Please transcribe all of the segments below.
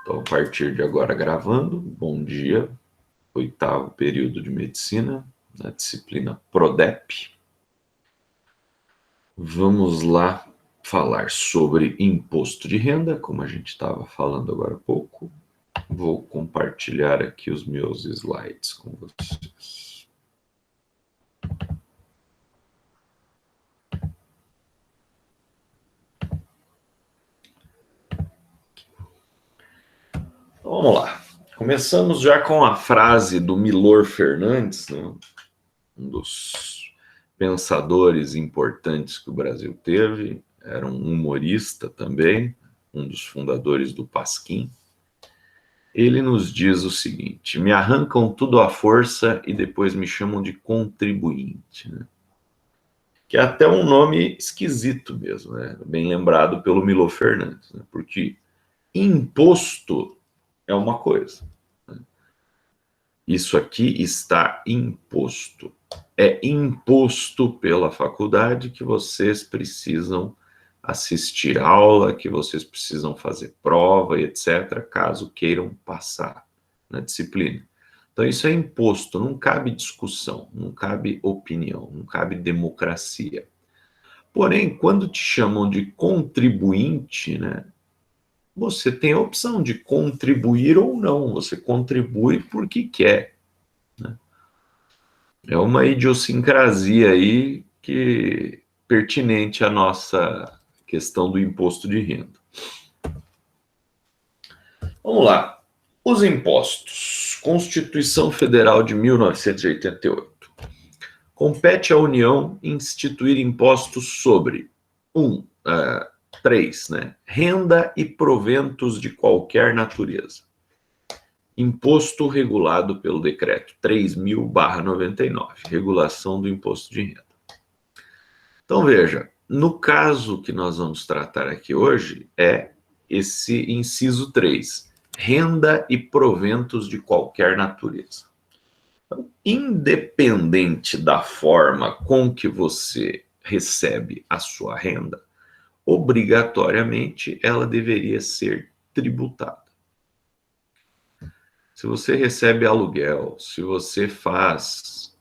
Então, a partir de agora, gravando, bom dia, 8º período de medicina, na disciplina PRODEP. Vamos lá falar sobre imposto de renda, como a gente estava falando agora há pouco. Vou compartilhar aqui os meus slides com vocês. Vamos lá. Começamos já com a frase do Milor Fernandes, né? Um dos pensadores importantes que o Brasil teve, era um humorista também, um dos fundadores do Pasquim. Ele nos diz o seguinte: me arrancam tudo à força e depois me chamam de contribuinte, né? Que é até um nome esquisito mesmo, né? Bem lembrado pelo Milor Fernandes, né? Porque imposto é uma coisa, né? Isso aqui está imposto. É imposto pela faculdade que vocês precisam assistir aula, que vocês precisam fazer prova, etc., caso queiram passar na disciplina. Então, isso é imposto, não cabe discussão, não cabe opinião, não cabe democracia. Porém, quando te chamam de contribuinte, né, você tem a opção de contribuir ou não, você contribui porque quer, né? É uma idiosincrasia aí que pertinente à nossa questão do imposto de renda. Vamos lá. Os impostos. Constituição Federal de 1988. Compete à União instituir impostos sobre 3, né? Renda e proventos de qualquer natureza. Imposto regulado pelo Decreto 3.000/99, regulação do imposto de renda. Então, veja, no caso que nós vamos tratar aqui hoje, é esse inciso 3, renda e proventos de qualquer natureza. Então, independente da forma com que você recebe a sua renda, obrigatoriamente ela deveria ser tributada. Se você recebe aluguel, se você faz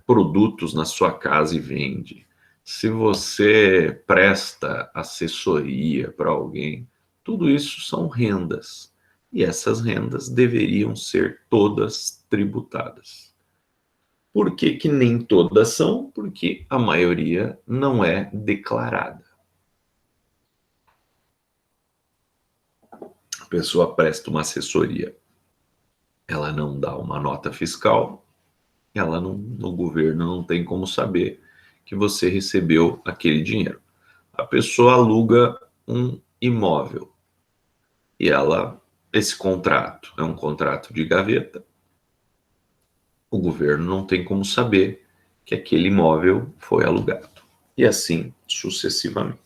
produtos na sua casa e vende, se você presta assessoria para alguém, tudo isso são rendas. E essas rendas deveriam ser todas tributadas. Por que que nem todas são? Porque a maioria não é declarada. A pessoa presta uma assessoria, ela não dá uma nota fiscal, ela não, no governo não tem como saber que você recebeu aquele dinheiro. A pessoa aluga um imóvel e esse contrato é um contrato de gaveta. O governo não tem como saber que aquele imóvel foi alugado. E assim sucessivamente.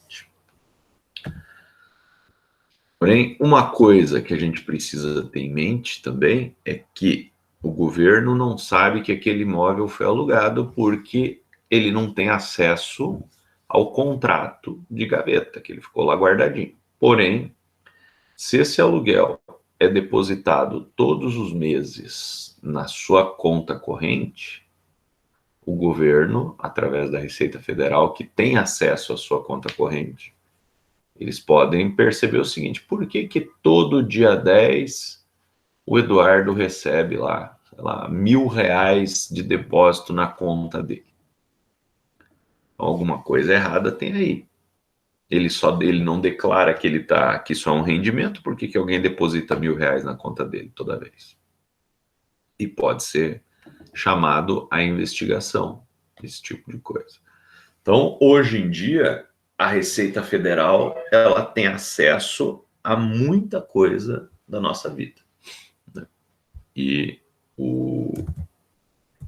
Porém, uma coisa que a gente precisa ter em mente também é que o governo não sabe que aquele imóvel foi alugado porque ele não tem acesso ao contrato de gaveta, que ele ficou lá guardadinho. Porém, se esse aluguel é depositado todos os meses na sua conta corrente, o governo, através da Receita Federal, que tem acesso à sua conta corrente, eles podem perceber o seguinte: por que que todo dia 10 o Eduardo recebe lá, sei lá, R$ 1.000 de depósito na conta dele? Alguma coisa errada tem aí. Ele não declara que isso é um rendimento, por que que alguém deposita R$ 1.000 na conta dele toda vez? E pode ser chamado à investigação, esse tipo de coisa. Então, hoje em dia, a Receita Federal ela tem acesso a muita coisa da nossa vida, né? E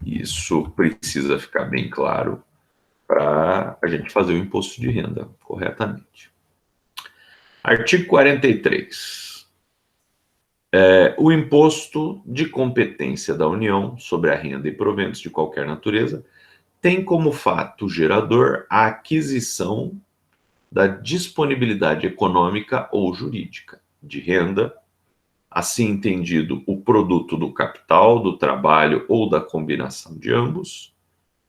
isso precisa ficar bem claro para a gente fazer o imposto de renda corretamente. Artigo 43. O imposto de competência da União sobre a renda e proventos de qualquer natureza tem como fato gerador a aquisição da disponibilidade econômica ou jurídica de renda assim entendido o produto do capital, do trabalho ou da combinação de ambos.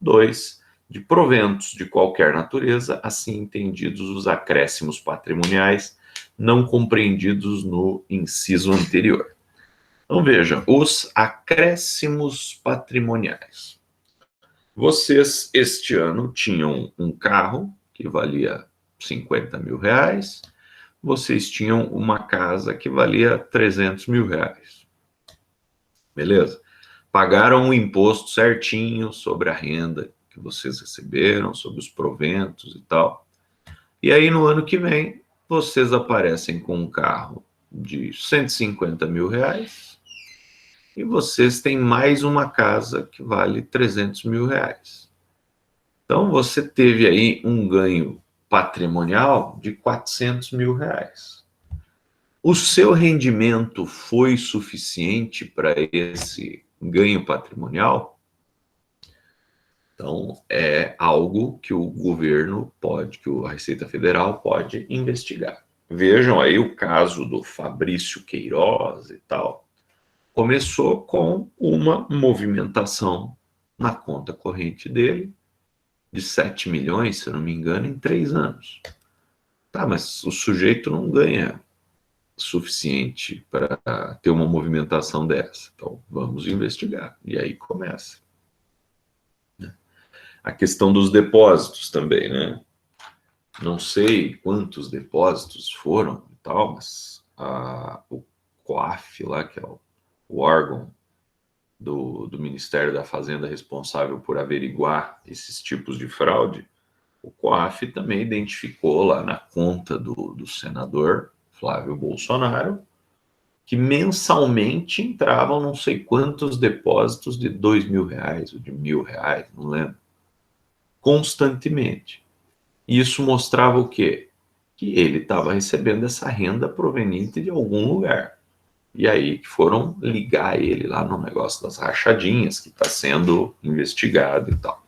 2, de proventos de qualquer natureza, assim entendidos os acréscimos patrimoniais não compreendidos no inciso anterior. Então veja, os acréscimos patrimoniais. Vocês, este ano, tinham um carro que valia 50 mil reais, vocês tinham uma casa que valia 300 mil reais. Beleza? Pagaram o imposto certinho sobre a renda que vocês receberam, sobre os proventos e tal. E aí, no ano que vem, vocês aparecem com um carro de 150 mil reais e vocês têm mais uma casa que vale 300 mil reais. Então, você teve aí um ganho patrimonial de 400 mil reais. O seu rendimento foi suficiente para esse ganho patrimonial? Então, é algo que o governo pode, que a Receita Federal pode investigar. Vejam aí o caso do Fabrício Queiroz e tal. Começou com uma movimentação na conta corrente dele de 7 milhões, se eu não me engano, em 3 anos. Tá, mas o sujeito não ganha suficiente para ter uma movimentação dessa. Então, vamos investigar. E aí começa. A questão dos depósitos também, né? Não sei quantos depósitos foram e tal, mas o COAF lá, que é o órgão do Ministério da Fazenda responsável por averiguar esses tipos de fraude, o COAF também identificou lá na conta do senador Flávio Bolsonaro que mensalmente entravam não sei quantos depósitos de 2 mil reais ou de R$ 1.000, não lembro, constantemente. E isso mostrava o quê? Que ele estava recebendo essa renda proveniente de algum lugar. E aí que foram ligar ele lá no negócio das rachadinhas, que está sendo investigado e tal.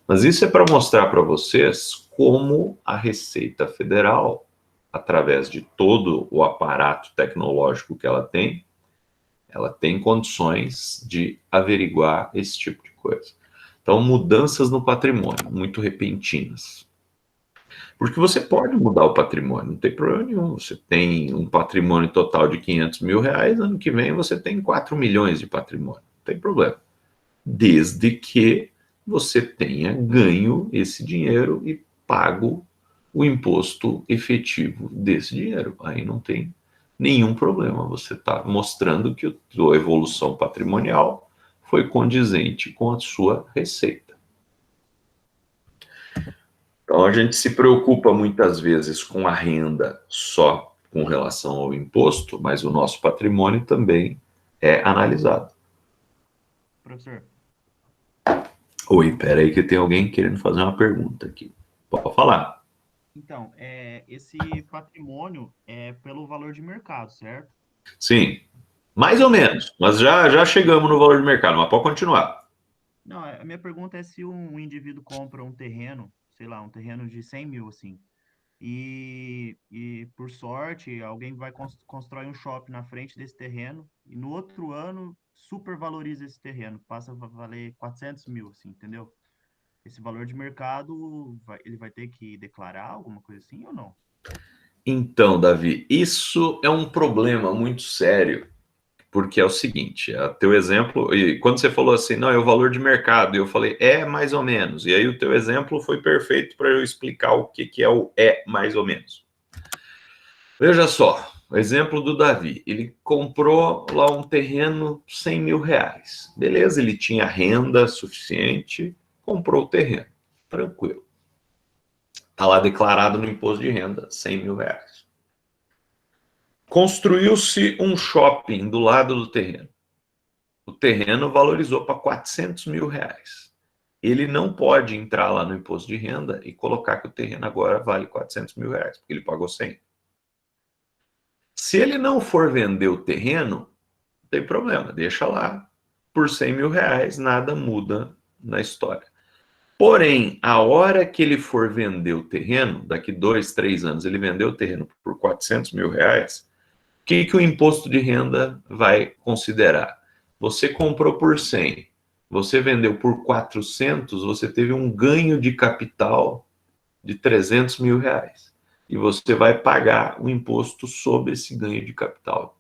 Mas isso é para mostrar para vocês como a Receita Federal, através de todo o aparato tecnológico que ela tem condições de averiguar esse tipo de coisa. Então, mudanças no patrimônio, muito repentinas. Porque você pode mudar o patrimônio, não tem problema nenhum. Você tem um patrimônio total de 500 mil reais, ano que vem você tem 4 milhões de patrimônio, não tem problema. Desde que você tenha ganho esse dinheiro e pago o imposto efetivo desse dinheiro. Aí não tem nenhum problema. Você está mostrando que a sua evolução patrimonial foi condizente com a sua receita. Então, a gente se preocupa muitas vezes com a renda só com relação ao imposto, mas o nosso patrimônio também é analisado. Professor, Oi, peraí que tem alguém querendo fazer uma pergunta aqui. Pode falar. então, esse patrimônio é pelo valor de mercado, certo? Sim, mais ou menos, mas já chegamos no valor de mercado, mas pode continuar. Não, a minha pergunta é se um indivíduo compra um terreno, sei lá, um terreno de 100 mil, assim, e por sorte, alguém vai constrói um shopping na frente desse terreno, e no outro ano supervaloriza esse terreno, passa a valer 400 mil, assim, entendeu? Esse valor de mercado, ele vai ter que declarar alguma coisa assim ou não? Então, Davi, isso é um problema muito sério, porque é o seguinte, teu exemplo, e quando você falou assim, não, é o valor de mercado, e eu falei, é mais ou menos, e aí o teu exemplo foi perfeito para eu explicar o que é o é mais ou menos. Veja só, o exemplo do Davi, ele comprou lá um terreno 100 mil reais, beleza, ele tinha renda suficiente, comprou o terreno, tranquilo. Está lá declarado no imposto de renda, 100 mil reais. Construiu-se um shopping do lado do terreno. O terreno valorizou para 400 mil reais. Ele não pode entrar lá no imposto de renda e colocar que o terreno agora vale 400 mil reais, porque ele pagou 100. Se ele não for vender o terreno, não tem problema, deixa lá. Por 100 mil reais, nada muda na história. Porém, a hora que ele for vender o terreno, daqui 2, 3 anos, ele vendeu o terreno por 400 mil reais, que o imposto de renda vai considerar? Você comprou por 100, você vendeu por 400, você teve um ganho de capital de 300 mil reais. E você vai pagar o imposto sobre esse ganho de capital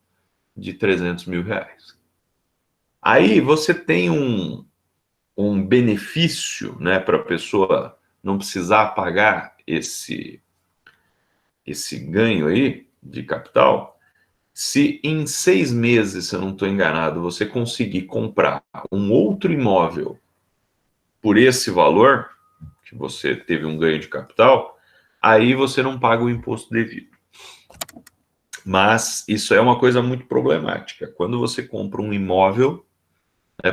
de 300 mil reais. Aí você tem um benefício, né, para a pessoa não precisar pagar esse ganho aí de capital. Se em 6 meses, se eu não estou enganado, você conseguir comprar um outro imóvel por esse valor, que você teve um ganho de capital, aí você não paga o imposto devido. Mas isso é uma coisa muito problemática. Quando você compra um imóvel,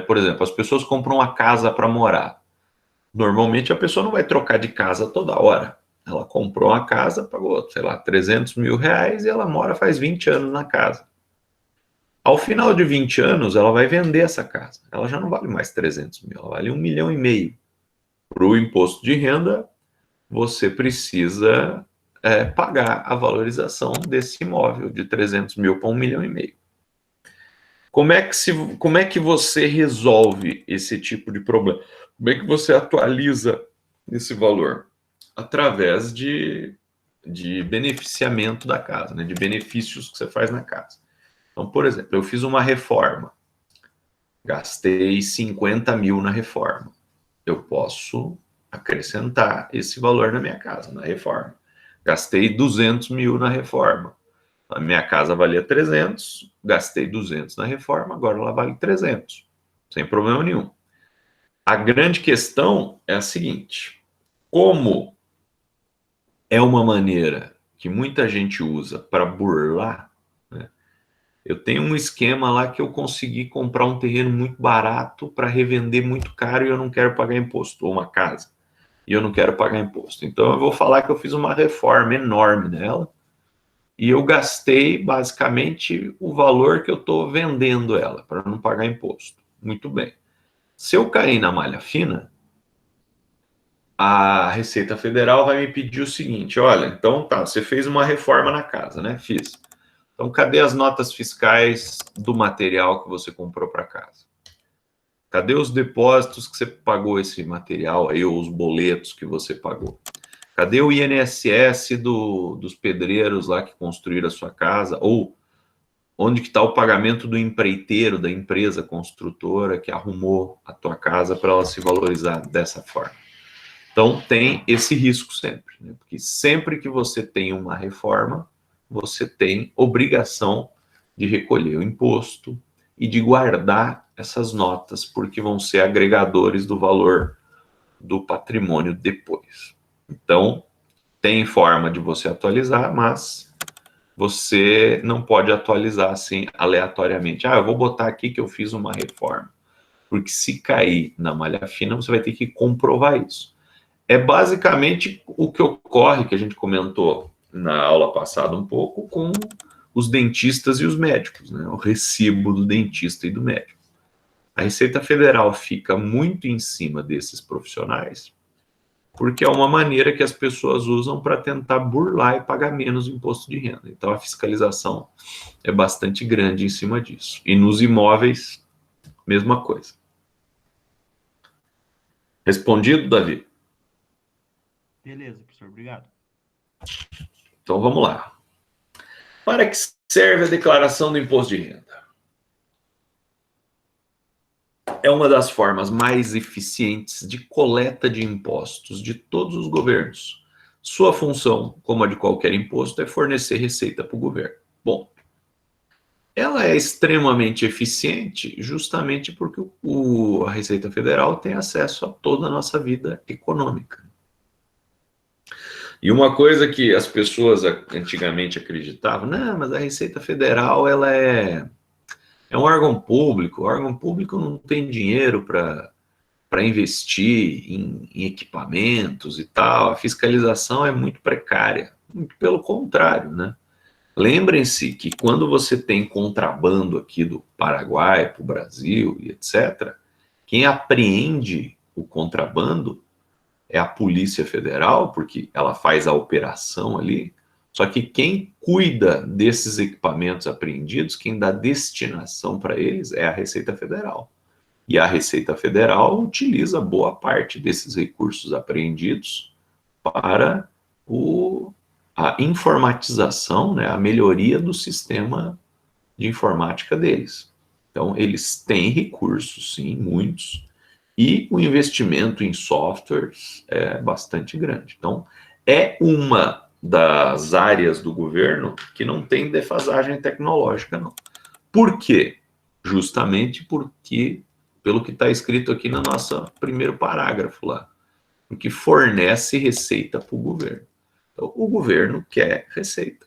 por exemplo, as pessoas compram uma casa para morar. Normalmente a pessoa não vai trocar de casa toda hora. Ela comprou uma casa, pagou, sei lá, 300 mil reais e ela mora faz 20 anos na casa. Ao final de 20 anos, ela vai vender essa casa. Ela já não vale mais 300 mil, ela vale 1,5 milhão. Para o imposto de renda, você precisa pagar a valorização desse imóvel de 300 mil para 1,5 milhão. Como é que você resolve esse tipo de problema? Como é que você atualiza esse valor? Através de beneficiamento da casa, né? De benefícios que você faz na casa. Então, por exemplo, eu fiz uma reforma, gastei 50 mil na reforma. Eu posso acrescentar esse valor na minha casa, na reforma. Gastei 200 mil na reforma. A minha casa valia 300, gastei 200 na reforma, agora ela vale 300, sem problema nenhum. A grande questão é a seguinte: como é uma maneira que muita gente usa para burlar, né? Eu tenho um esquema lá que eu consegui comprar um terreno muito barato para revender muito caro e eu não quero pagar imposto, ou uma casa, e eu não quero pagar imposto. Então eu vou falar que eu fiz uma reforma enorme nela, e eu gastei basicamente o valor que eu estou vendendo ela, para não pagar imposto. Muito bem. Se eu cair na malha fina, a Receita Federal vai me pedir o seguinte: olha, então tá, você fez uma reforma na casa, né? Fiz. Então, cadê as notas fiscais do material que você comprou para casa? Cadê os depósitos que você pagou esse material aí, ou os boletos que você pagou? Cadê o INSS dos pedreiros lá que construíram a sua casa? Ou onde que está o pagamento do empreiteiro, da empresa construtora que arrumou a tua casa para ela se valorizar dessa forma? Então, tem esse risco sempre, né? Porque sempre que você tem uma reforma, você tem obrigação de recolher o imposto e de guardar essas notas, porque vão ser agregadores do valor do patrimônio depois. Então, tem forma de você atualizar, mas você não pode atualizar assim aleatoriamente. Eu vou botar aqui que eu fiz uma reforma. Porque se cair na malha fina, você vai ter que comprovar isso. É basicamente o que ocorre, que a gente comentou na aula passada um pouco, com os dentistas e os médicos, né? O recibo do dentista e do médico. A Receita Federal fica muito em cima desses profissionais, porque é uma maneira que as pessoas usam para tentar burlar e pagar menos imposto de renda. Então, a fiscalização é bastante grande em cima disso. E nos imóveis, mesma coisa. Respondido, Davi? Beleza, professor, obrigado. Então, vamos lá. Para que serve a declaração do imposto de renda? É uma das formas mais eficientes de coleta de impostos de todos os governos. Sua função, como a de qualquer imposto, é fornecer receita para o governo. Bom, ela é extremamente eficiente justamente porque a Receita Federal tem acesso a toda a nossa vida econômica. E uma coisa que as pessoas antigamente acreditavam, não, mas a Receita Federal ela é um órgão público. O órgão público não tem dinheiro para investir em equipamentos e tal. A fiscalização é muito precária. Muito pelo contrário, né? Lembrem-se que quando você tem contrabando aqui do Paraguai para o Brasil e etc., quem apreende o contrabando é a Polícia Federal, porque ela faz a operação ali, Só que quem cuida desses equipamentos apreendidos, quem dá destinação para eles é a Receita Federal. E a Receita Federal utiliza boa parte desses recursos apreendidos para a informatização, né, a melhoria do sistema de informática deles. Então, eles têm recursos, sim, muitos, e o investimento em softwares é bastante grande. Então, é uma das áreas do governo que não tem defasagem tecnológica, não. Por quê? Justamente porque, pelo que está escrito aqui no nosso primeiro parágrafo lá, porque fornece receita para o governo. Então, o governo quer receita.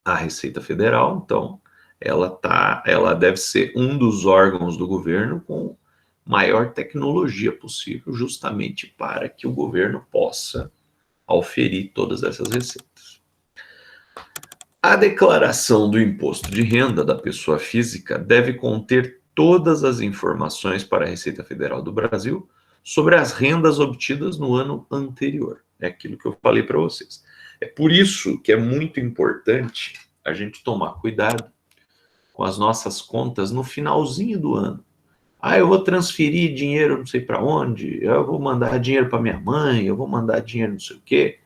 A Receita Federal, então, ela deve ser um dos órgãos do governo com maior tecnologia possível, justamente para que o governo possa auferir todas essas receitas. A declaração do imposto de renda da pessoa física deve conter todas as informações para a Receita Federal do Brasil sobre as rendas obtidas no ano anterior. É aquilo que eu falei para vocês. É por isso que é muito importante a gente tomar cuidado com as nossas contas no finalzinho do ano. Ah, eu vou transferir dinheiro não sei para onde, eu vou mandar dinheiro para minha mãe, eu vou mandar dinheiro não sei o quê.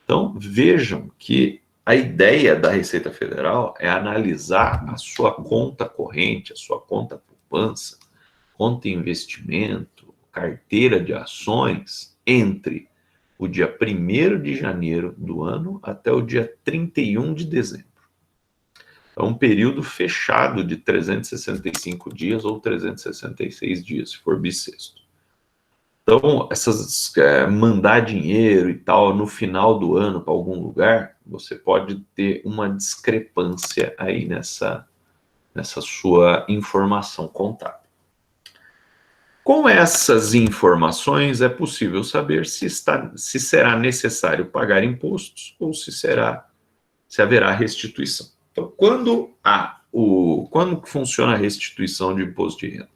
Então, vejam que a ideia da Receita Federal é analisar a sua conta corrente, a sua conta poupança, conta investimento, carteira de ações, entre o dia 1º de janeiro do ano até o dia 31 de dezembro. É um período fechado de 365 dias ou 366 dias, se for bissexto. Então, mandar dinheiro e tal no final do ano para algum lugar, você pode ter uma discrepância aí nessa sua informação contábil. Com essas informações, é possível saber se será necessário pagar impostos ou se haverá restituição. Então, quando funciona a restituição de imposto de renda?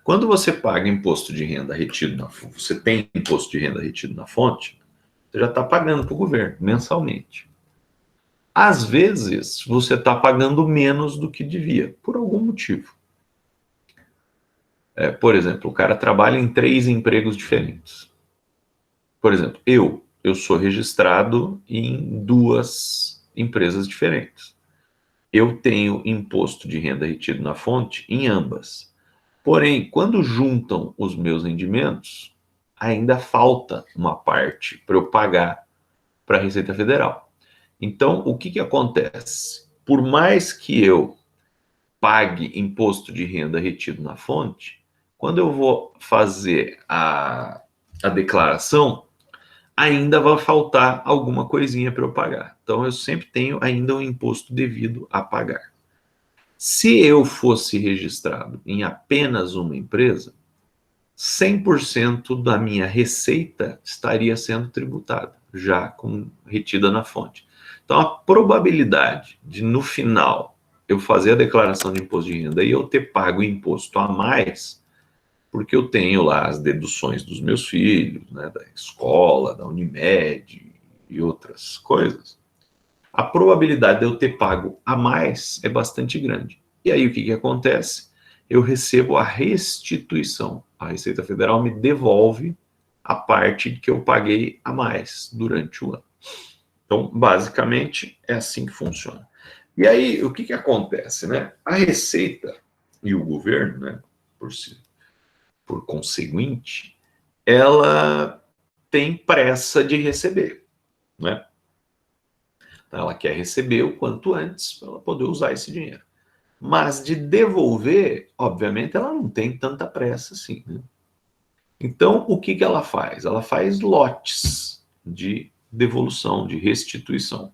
Quando você paga imposto de renda retido você tem imposto de renda retido na fonte, você já está pagando para o governo mensalmente. Às vezes, você está pagando menos do que devia, por algum motivo. Por exemplo, o cara trabalha em 3 empregos diferentes. Por exemplo, eu sou registrado em 2 empresas diferentes. Eu tenho imposto de renda retido na fonte em ambas. Porém, quando juntam os meus rendimentos, ainda falta uma parte para eu pagar para a Receita Federal. Então, o que acontece? Por mais que eu pague imposto de renda retido na fonte, quando eu vou fazer a declaração, ainda vai faltar alguma coisinha para eu pagar. Então, eu sempre tenho ainda um imposto devido a pagar. Se eu fosse registrado em apenas uma empresa, 100% da minha receita estaria sendo tributada, já retida na fonte. Então, a probabilidade de, no final, eu fazer a declaração de imposto de renda e eu ter pago imposto a mais, porque eu tenho lá as deduções dos meus filhos, né, da escola, da Unimed e outras coisas, a probabilidade de eu ter pago a mais é bastante grande. E aí o que acontece? Eu recebo a restituição. A Receita Federal me devolve a parte que eu paguei a mais durante o ano. Então, basicamente, é assim que funciona. E aí, o que acontece, né? A Receita e o governo, né, por conseguinte, ela tem pressa de receber, né? Então, ela quer receber o quanto antes para ela poder usar esse dinheiro. Mas de devolver, obviamente, ela não tem tanta pressa assim, né? Então, o que ela faz? Ela faz lotes de devolução, de restituição.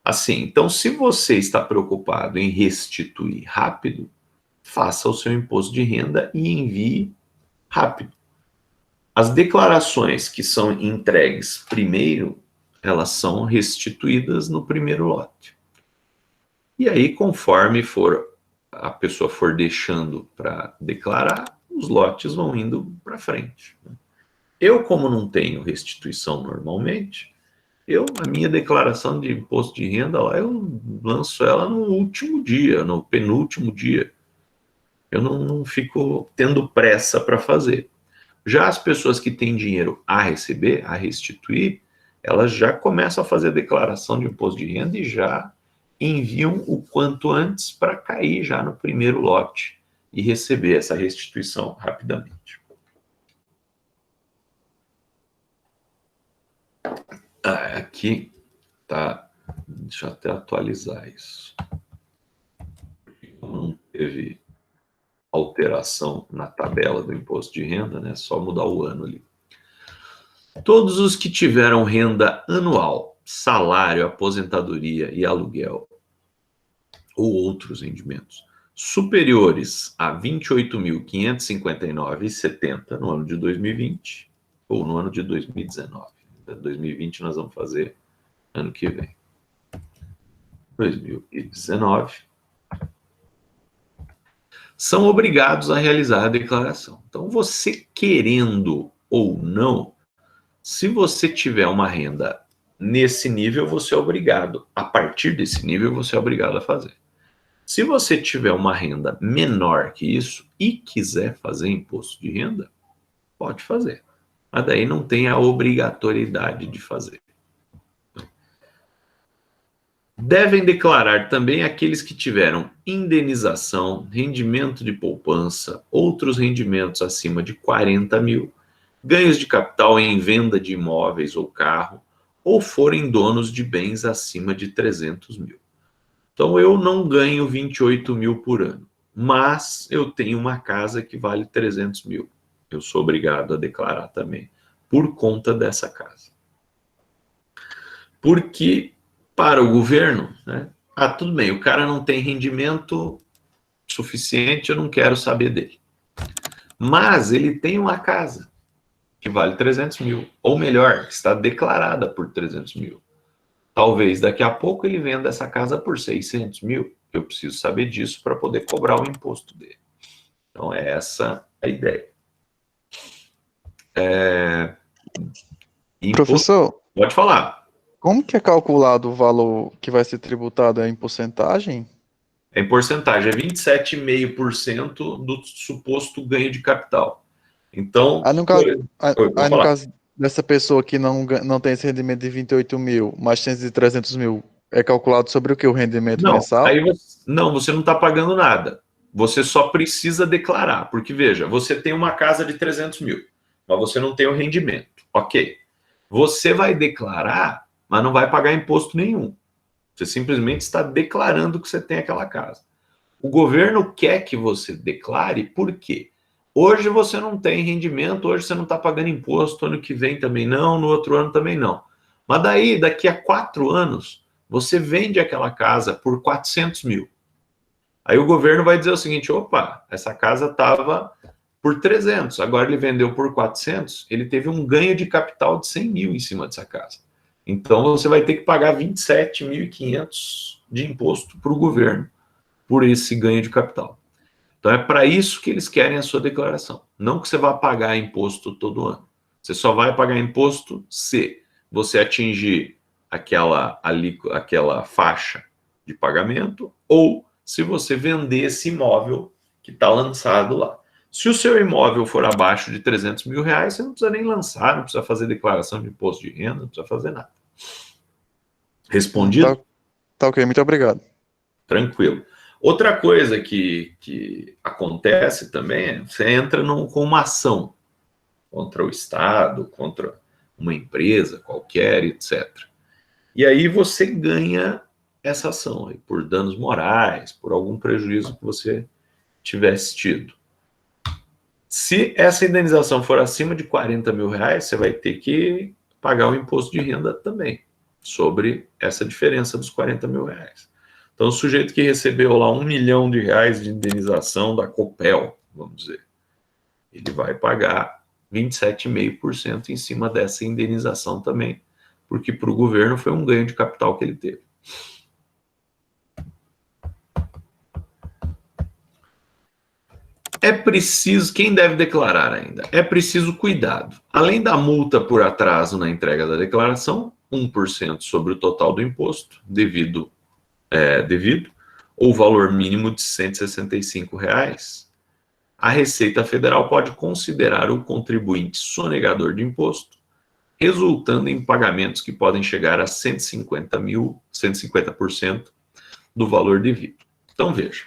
Assim, então, se você está preocupado em restituir rápido, faça o seu imposto de renda e envie rápido. As declarações que são entregues primeiro, elas são restituídas no primeiro lote. E aí, conforme a pessoa for deixando para declarar, os lotes vão indo para frente. Eu, como não tenho restituição normalmente, A minha declaração de imposto de renda lá, eu lanço ela no último dia, no penúltimo dia. Eu não fico tendo pressa para fazer. Já as pessoas que têm dinheiro a receber, a restituir, elas já começam a fazer a declaração de imposto de renda e já enviam o quanto antes para cair já no primeiro lote e receber essa restituição rapidamente. Aqui tá, deixa eu até atualizar isso. Não teve alteração na tabela do imposto de renda, né? Só mudar o ano ali. Todos os que tiveram renda anual, salário, aposentadoria e aluguel, ou outros rendimentos, superiores a R$ 28.559,70 no ano de 2020, ou no ano de 2019. 2020 nós vamos fazer ano que vem. 2019. São obrigados a realizar a declaração. Então, você querendo ou não, se você tiver uma renda nesse nível, você é obrigado. A partir desse nível, você é obrigado a fazer. Se você tiver uma renda menor que isso e quiser fazer imposto de renda, pode fazer. Mas daí não tem a obrigatoriedade de fazer. Devem declarar também aqueles que tiveram indenização, rendimento de poupança, outros rendimentos acima de 40 mil, ganhos de capital em venda de imóveis ou carro, ou forem donos de bens acima de 300 mil. Então, eu não ganho 28 mil por ano, mas eu tenho uma casa que vale 300 mil. Eu sou obrigado a declarar também, por conta dessa casa. Porque, para o governo, né? Tudo bem, o cara não tem rendimento suficiente, eu não quero saber dele. Mas ele tem uma casa que vale 300 mil, ou melhor, que está declarada por 300 mil. Talvez daqui a pouco ele venda essa casa por 600 mil. Eu preciso saber disso para poder cobrar o imposto dele. Então, é essa a ideia. Professor, pode falar. Como que é calculado o valor que vai ser tributado? É em porcentagem? É em porcentagem, é 27,5% do suposto ganho de capital. Então, no caso dessa pessoa que não tem esse rendimento de 28 mil, mas tem de 300 mil, é calculado sobre o que? O rendimento mensal? Você não está pagando nada. Você só precisa declarar. Porque, veja, você tem uma casa de 300 mil, mas você não tem o rendimento. Ok. Você vai declarar, mas não vai pagar imposto nenhum. Você simplesmente está declarando que você tem aquela casa. O governo quer que você declare, por quê? Hoje você não tem rendimento, hoje você não está pagando imposto, ano que vem também não, no outro ano também não. Mas daí, daqui a 4 anos, você vende aquela casa por 400 mil. Aí o governo vai dizer o seguinte, opa, essa casa estava por 300, agora ele vendeu por 400, ele teve um ganho de capital de 100 mil em cima dessa casa. Então você vai ter que pagar 27.500 de imposto para o governo por esse ganho de capital. Então é para isso que eles querem a sua declaração. Não que você vá pagar imposto todo ano. Você só vai pagar imposto se você atingir aquela faixa de pagamento ou se você vender esse imóvel que está lançado lá. Se o seu imóvel for abaixo de 300 mil reais, você não precisa nem lançar, não precisa fazer declaração de imposto de renda, não precisa fazer nada. Respondido? Tá ok, muito obrigado. Tranquilo. Outra coisa que acontece também é você entra com uma ação contra o Estado, contra uma empresa qualquer, etc. E aí você ganha essa ação aí, por danos morais, por algum prejuízo que você tivesse tido. Se essa indenização for acima de 40 mil reais, você vai ter que pagar o imposto de renda também, sobre essa diferença dos 40 mil reais. Então, o sujeito que recebeu lá R$1 milhão de indenização da Copel, vamos dizer, ele vai pagar 27,5% em cima dessa indenização também, porque para o governo foi um ganho de capital que ele teve. É preciso, quem deve declarar ainda? É preciso cuidado. Além da multa por atraso na entrega da declaração, 1% sobre o total do imposto devido, ou valor mínimo de R$ 165, a Receita Federal pode considerar o contribuinte sonegador de imposto, resultando em pagamentos que podem chegar a 150% do valor devido. Então, veja,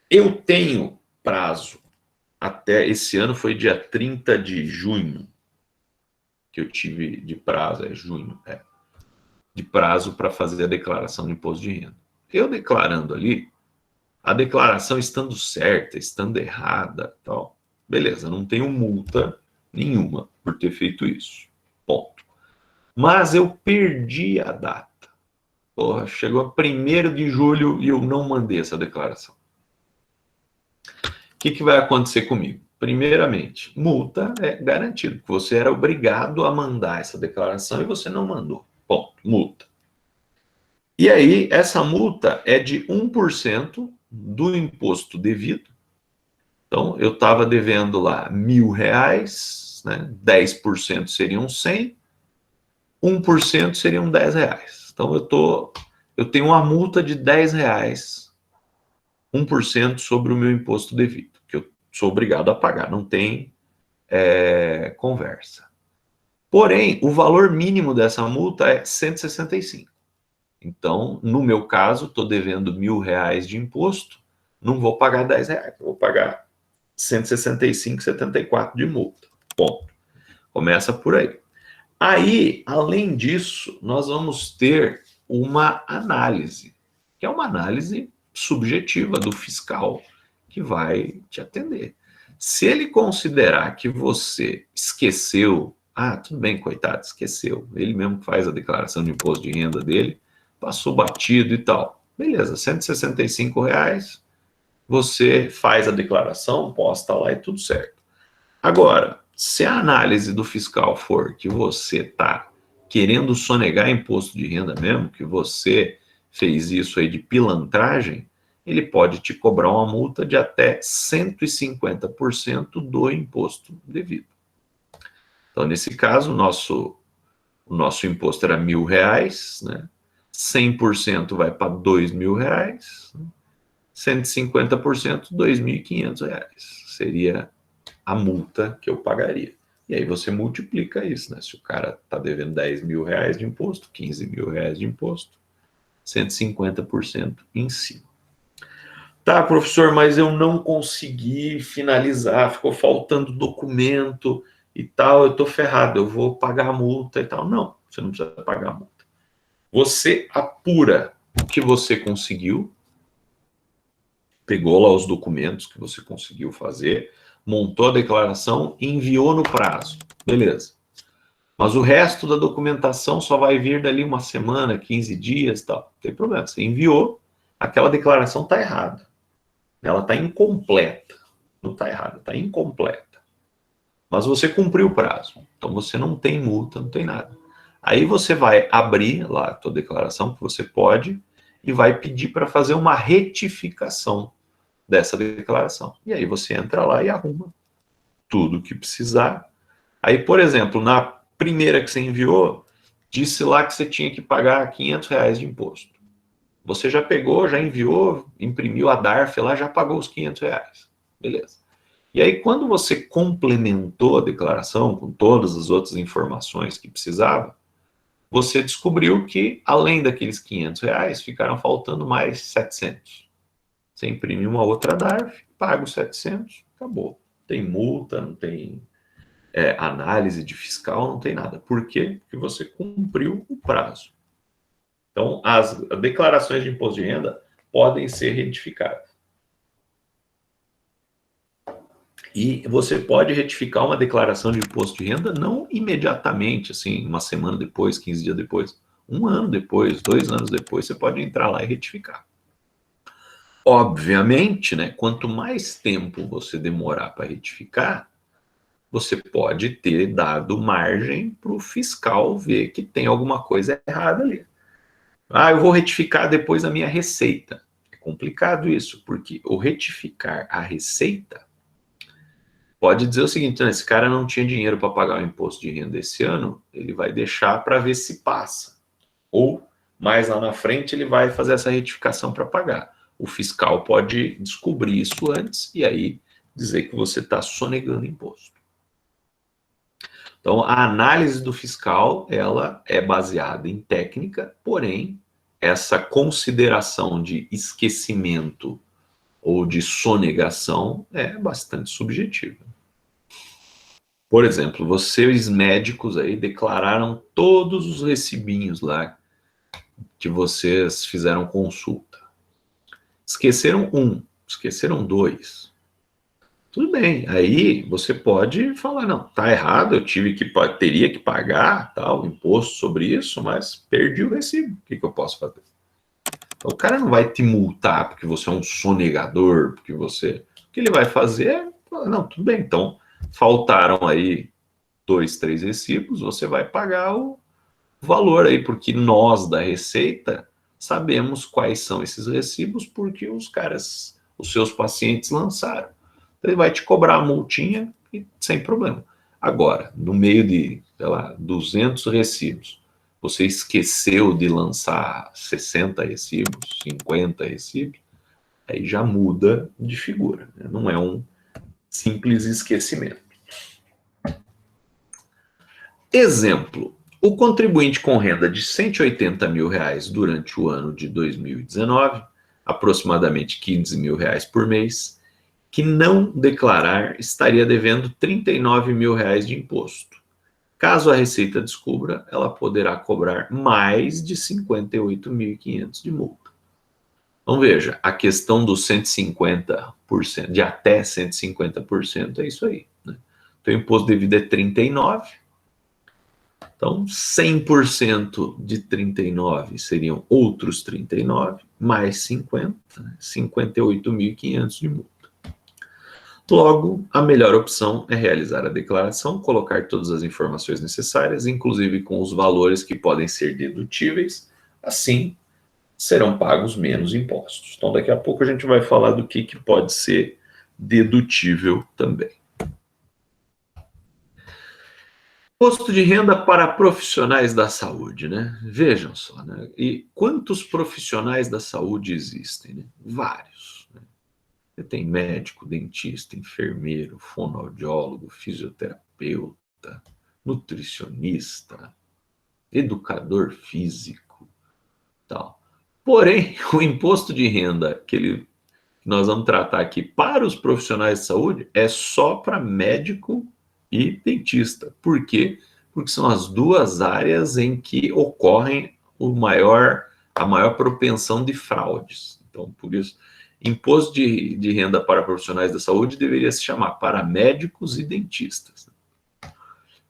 eu tenho prazo, até esse ano foi dia 30 de junho, que eu tive de prazo, de prazo para fazer a declaração de imposto de renda. Eu declarando ali, a declaração estando certa, estando errada, tal, beleza, não tenho multa nenhuma por ter feito isso, ponto. Mas eu perdi a data. Porra, chegou a 1º de julho e eu não mandei essa declaração. O que vai acontecer comigo? Primeiramente, multa é garantido, porque você era obrigado a mandar essa declaração e você não mandou. Ponto, multa. E aí, essa multa é de 1% do imposto devido. Então, eu estava devendo lá R$ 1.000, né? 10% seriam 100, 1% seriam R$ 10. Então, eu tenho uma multa de R$ 10, 1% sobre o meu imposto devido, que eu sou obrigado a pagar, não tem conversa. Porém, o valor mínimo dessa multa é 165. Então, no meu caso, estou devendo R$ 1.000 de imposto, não vou pagar R$ 10, vou pagar 165,74 de multa. Ponto. Começa por aí. Aí, além disso, nós vamos ter uma análise, que é uma análise subjetiva do fiscal que vai te atender. Se ele considerar que você esqueceu, tudo bem, coitado, esqueceu, ele mesmo faz a declaração de imposto de renda dele, passou batido e tal. Beleza, R$ 165, você faz a declaração, posta lá e tudo certo. Agora, se a análise do fiscal for que você está querendo sonegar imposto de renda mesmo, que você fez isso aí de pilantragem, ele pode te cobrar uma multa de até 150% do imposto devido. Então, nesse caso, o nosso imposto era R$ 1.000, né? 100% vai para R$ 2.000, 150%, R$ 2.500. Seria a multa que eu pagaria. E aí você multiplica isso, né? Se o cara está devendo R$ 10.000 de imposto, R$ 15.000 de imposto, 150% em cima. Tá, professor, mas eu não consegui finalizar, ficou faltando documento e tal, eu tô ferrado, eu vou pagar a multa e tal. Não, você não precisa pagar a multa. Você apura o que você conseguiu, pegou lá os documentos que você conseguiu fazer, montou a declaração e enviou no prazo. Beleza. Mas o resto da documentação só vai vir dali uma semana, 15 dias e tal. Não tem problema. Você enviou, aquela declaração está errada. Ela está incompleta. Não está errada, está incompleta. Mas você cumpriu o prazo. Então você não tem multa, não tem nada. Aí você vai abrir lá a tua declaração, que você pode, e vai pedir para fazer uma retificação dessa declaração. E aí você entra lá e arruma tudo o que precisar. Aí, por exemplo, na primeira que você enviou, disse lá que você tinha que pagar R$ 500 de imposto. Você já pegou, já enviou, imprimiu a DARF lá, já pagou os R$ 500. Beleza. E aí, quando você complementou a declaração com todas as outras informações que precisava, você descobriu que, além daqueles R$ 500, ficaram faltando mais 700. Você imprime uma outra DARF, paga os 700, acabou. Tem multa, não tem análise de fiscal, não tem nada. Por quê? Porque você cumpriu o prazo. Então, as declarações de imposto de renda podem ser retificadas. E você pode retificar uma declaração de imposto de renda não imediatamente, assim, uma semana depois, 15 dias depois. 1 ano depois, 2 anos depois, você pode entrar lá e retificar. Obviamente, né, quanto mais tempo você demorar para retificar, você pode ter dado margem para o fiscal ver que tem alguma coisa errada ali. Eu vou retificar depois a minha receita. É complicado isso, porque o retificar a receita pode dizer o seguinte, né, esse cara não tinha dinheiro para pagar o imposto de renda esse ano, ele vai deixar para ver se passa. Ou, mais lá na frente, ele vai fazer essa retificação para pagar. O fiscal pode descobrir isso antes e aí dizer que você está sonegando imposto. Então, a análise do fiscal, ela é baseada em técnica, porém, essa consideração de esquecimento ou de sonegação é bastante subjetiva. Por exemplo, vocês médicos aí declararam todos os recibinhos lá que vocês fizeram consulta. Esqueceram um, esqueceram dois. Tudo bem, aí você pode falar, não, tá errado, eu teria que pagar tal, imposto sobre isso, mas perdi o recibo, o que eu posso fazer? Então, o cara não vai te multar porque você é um sonegador, porque você... O que ele vai fazer é, não, tudo bem, então, faltaram aí 2, 3 recibos, você vai pagar o valor aí, porque nós da Receita sabemos quais são esses recibos porque os seus pacientes lançaram. Ele vai te cobrar a multinha e sem problema. Agora, no meio de, sei lá, 200 recibos, você esqueceu de lançar 60 recibos, 50 recibos, aí já muda de figura, né? Não é um simples esquecimento. Exemplo, o contribuinte com renda de R$180 mil durante o ano de 2019, aproximadamente R$15 mil por mês, que não declarar estaria devendo R$39 mil de imposto. Caso a Receita descubra, ela poderá cobrar mais de 58.500 de multa. Então veja, a questão dos 150%, de até 150% é isso aí, né? Então o imposto devido é 39. Então 100% de 39 seriam outros 39, mais 50, né? 58.500 de multa. Logo, a melhor opção é realizar a declaração, colocar todas as informações necessárias, inclusive com os valores que podem ser dedutíveis, assim serão pagos menos impostos. Então, daqui a pouco a gente vai falar do que pode ser dedutível também. Imposto de renda para profissionais da saúde, né? Vejam só, né? E quantos profissionais da saúde existem, né? Vários. Né? Você tem médico, dentista, enfermeiro, fonoaudiólogo, fisioterapeuta, nutricionista, educador físico, tal. Porém, o imposto de renda que nós vamos tratar aqui para os profissionais de saúde é só para médico e dentista. Por quê? Porque são as duas áreas em que ocorrem a maior propensão de fraudes. Então, por isso, imposto de renda para profissionais da saúde deveria se chamar para médicos e dentistas.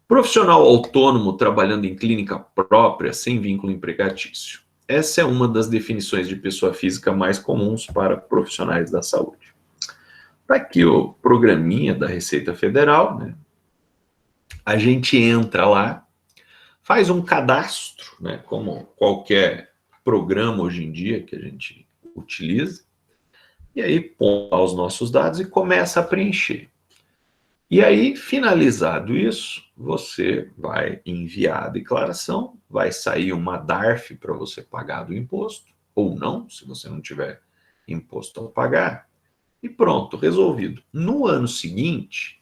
Profissional autônomo trabalhando em clínica própria, sem vínculo empregatício. Essa é uma das definições de pessoa física mais comuns para profissionais da saúde. Está aqui o programinha da Receita Federal, né? A gente entra lá, faz um cadastro, né? Como qualquer programa hoje em dia que a gente utiliza, e aí põe lá os nossos dados e começa a preencher. E aí, finalizado isso, você vai enviar a declaração, vai sair uma DARF para você pagar do imposto, ou não, se você não tiver imposto a pagar, e pronto, resolvido. No ano seguinte,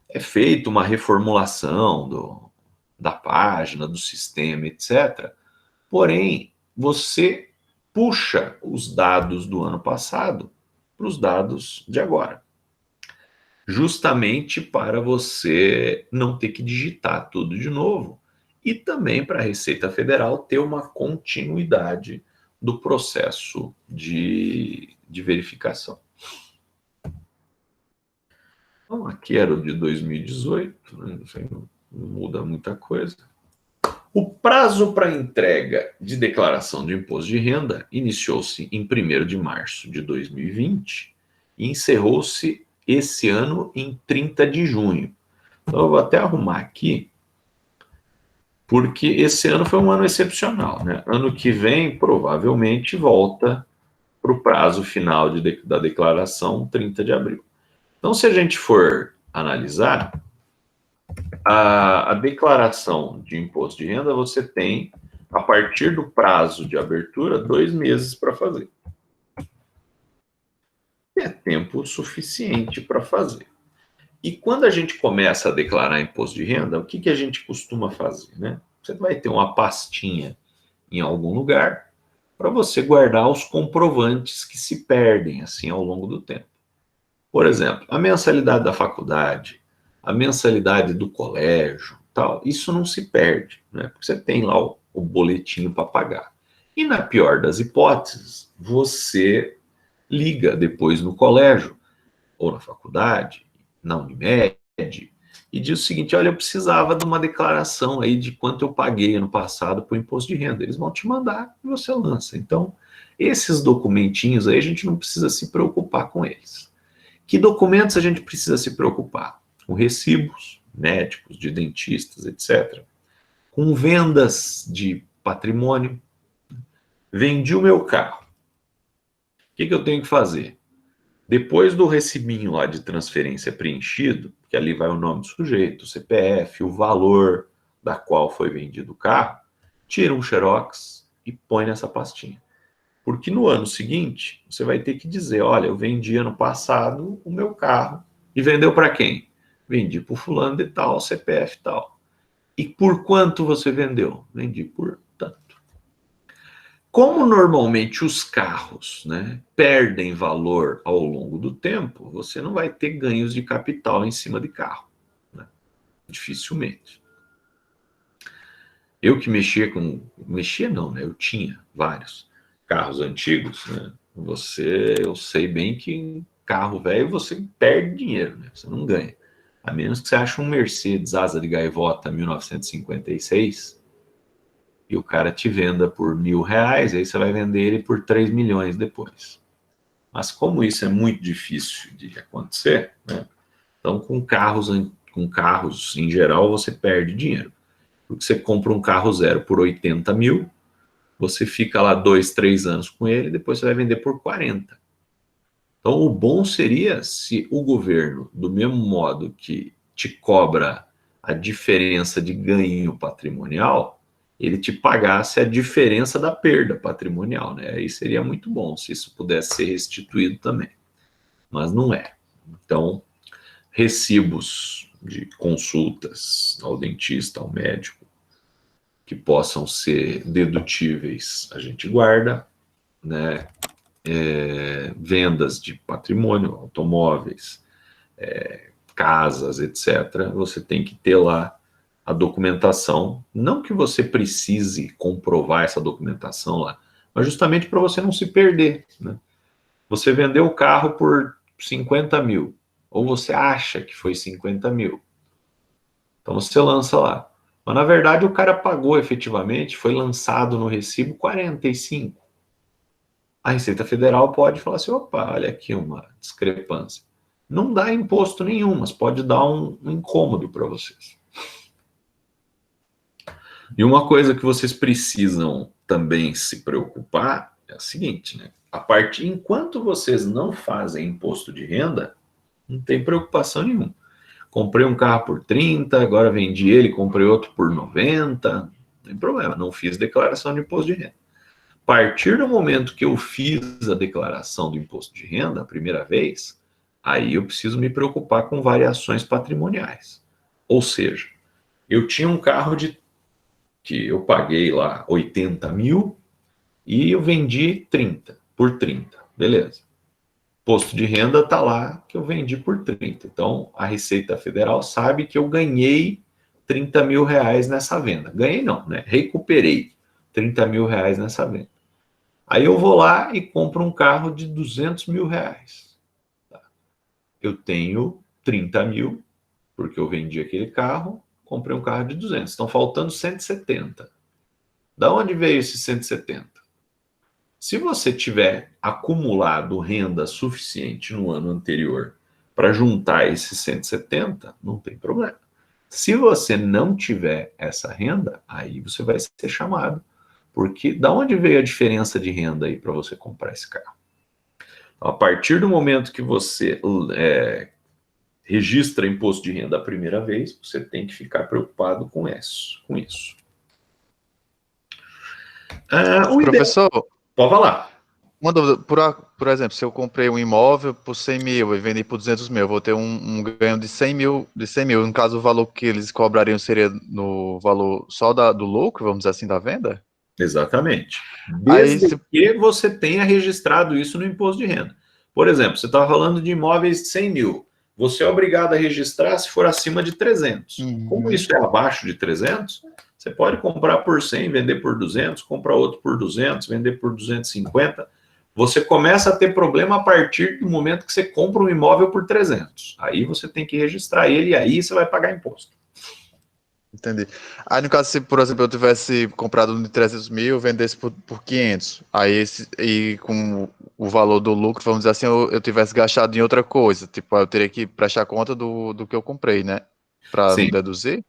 é feita uma reformulação da página, do sistema, etc. Porém, você puxa os dados do ano passado para os dados de agora. Justamente para você não ter que digitar tudo de novo e também para a Receita Federal ter uma continuidade do processo de verificação. Então, aqui era o de 2018, né? Não muda muita coisa. O prazo para entrega de declaração de imposto de renda iniciou-se em 1º de março de 2020 e encerrou-se esse ano em 30 de junho. Então, eu vou até arrumar aqui, porque esse ano foi um ano excepcional, né? Ano que vem, provavelmente, volta para o prazo final da declaração, 30 de abril. Então, se a gente for analisar, a declaração de imposto de renda você tem, a partir do prazo de abertura, 2 meses para fazer. É tempo suficiente para fazer. E quando a gente começa a declarar imposto de renda, o que a gente costuma fazer, né? Você vai ter uma pastinha em algum lugar para você guardar os comprovantes que se perdem assim ao longo do tempo. Por exemplo, a mensalidade da faculdade, a mensalidade do colégio, tal, isso não se perde, né? Porque você tem lá o boletim para pagar. E na pior das hipóteses, você liga depois no colégio ou na faculdade, na Unimed, e diz o seguinte: olha, eu precisava de uma declaração aí de quanto eu paguei ano passado por imposto de renda. Eles vão te mandar e você lança. Então, esses documentinhos aí a gente não precisa se preocupar com eles. Que documentos a gente precisa se preocupar? Com recibos médicos, de dentistas, etc. Com vendas de patrimônio. Vendi o meu carro. O que eu tenho que fazer? Depois do recibinho lá de transferência preenchido, que ali vai o nome do sujeito, o CPF, o valor da qual foi vendido o carro, tira um xerox e põe nessa pastinha. Porque no ano seguinte, você vai ter que dizer, olha, eu vendi ano passado o meu carro. E vendeu para quem? Vendi para o fulano de tal, CPF tal. E por quanto você vendeu? Vendi por tanto. Como normalmente os carros, né, perdem valor ao longo do tempo, você não vai ter ganhos de capital em cima de carro, né? Dificilmente. Eu que mexia não, né? Eu tinha vários carros antigos, né? Eu sei bem que em carro velho você perde dinheiro, né? Você não ganha. A menos que você ache um Mercedes asa de gaivota 1956 e o cara te venda por R$1.000, aí você vai vender ele por 3 milhões depois. Mas como isso é muito difícil de acontecer, né? Então com carros em geral você perde dinheiro. Porque você compra um carro zero por 80 mil, você fica lá 2, 3 anos com ele, depois você vai vender por 40. Então, o bom seria se o governo, do mesmo modo que te cobra a diferença de ganho patrimonial, ele te pagasse a diferença da perda patrimonial, né? Aí seria muito bom se isso pudesse ser restituído também. Mas não é. Então, recibos de consultas ao dentista, ao médico, que possam ser dedutíveis, a gente guarda, né? Vendas de patrimônio, automóveis, casas, etc. Você tem que ter lá a documentação, não que você precise comprovar essa documentação lá, mas justamente para você não se perder, né? Você vendeu o carro por 50 mil, ou você acha que foi 50 mil, então você lança lá. Mas, na verdade, o cara pagou efetivamente, foi lançado no recibo 45. A Receita Federal pode falar assim, opa, olha aqui uma discrepância. Não dá imposto nenhum, mas pode dar um incômodo para vocês. E uma coisa que vocês precisam também se preocupar é a seguinte, né? Enquanto vocês não fazem imposto de renda, não tem preocupação nenhuma. Comprei um carro por 30, agora vendi ele, comprei outro por 90, não tem problema, não fiz declaração de imposto de renda. A partir do momento que eu fiz a declaração do imposto de renda, a primeira vez, aí eu preciso me preocupar com variações patrimoniais. Ou seja, eu tinha um carro que eu paguei lá 80 mil e eu vendi 30, por 30, beleza. Imposto de renda está lá que eu vendi por 30. Então, a Receita Federal sabe que eu ganhei 30 mil reais nessa venda. Ganhei não, né? Recuperei 30 mil reais nessa venda. Aí eu vou lá e compro um carro de 200 mil reais. Eu tenho 30 mil, porque eu vendi aquele carro, comprei um carro de 200. Estão faltando 170. Da onde veio esse 170? Se você tiver acumulado renda suficiente no ano anterior para juntar esses 170, não tem problema. Se você não tiver essa renda, aí você vai ser chamado. Porque da onde veio a diferença de renda aí para você comprar esse carro? Então, a partir do momento que você registra imposto de renda a primeira vez, você tem que ficar preocupado com isso. Professor, Pode falar. uma dúvida, por exemplo, se eu comprei um imóvel por 100 mil e vendi por 200 mil, eu vou ter um ganho de 100 mil, No caso, o valor que eles cobrariam seria no valor só do lucro, vamos dizer assim, da venda? Exatamente. Aí, Desde que você tenha registrado isso no imposto de renda. Por exemplo, você estava falando de imóveis de 100 mil. Você é obrigado a registrar se for acima de 300. Como isso é abaixo de 300, você pode comprar por 100, vender por 200, comprar outro por 200, vender por 250. Você começa a ter problema a partir do momento que você compra um imóvel por 300. Aí você tem que registrar ele e aí você vai pagar imposto. Entendi. Aí, no caso, se, por exemplo, eu tivesse comprado um de 300 mil, vendesse por 500, e com o valor do lucro, vamos dizer assim, eu tivesse gastado em outra coisa, tipo, eu teria que prestar conta do que eu comprei, né? Para Sim. deduzir?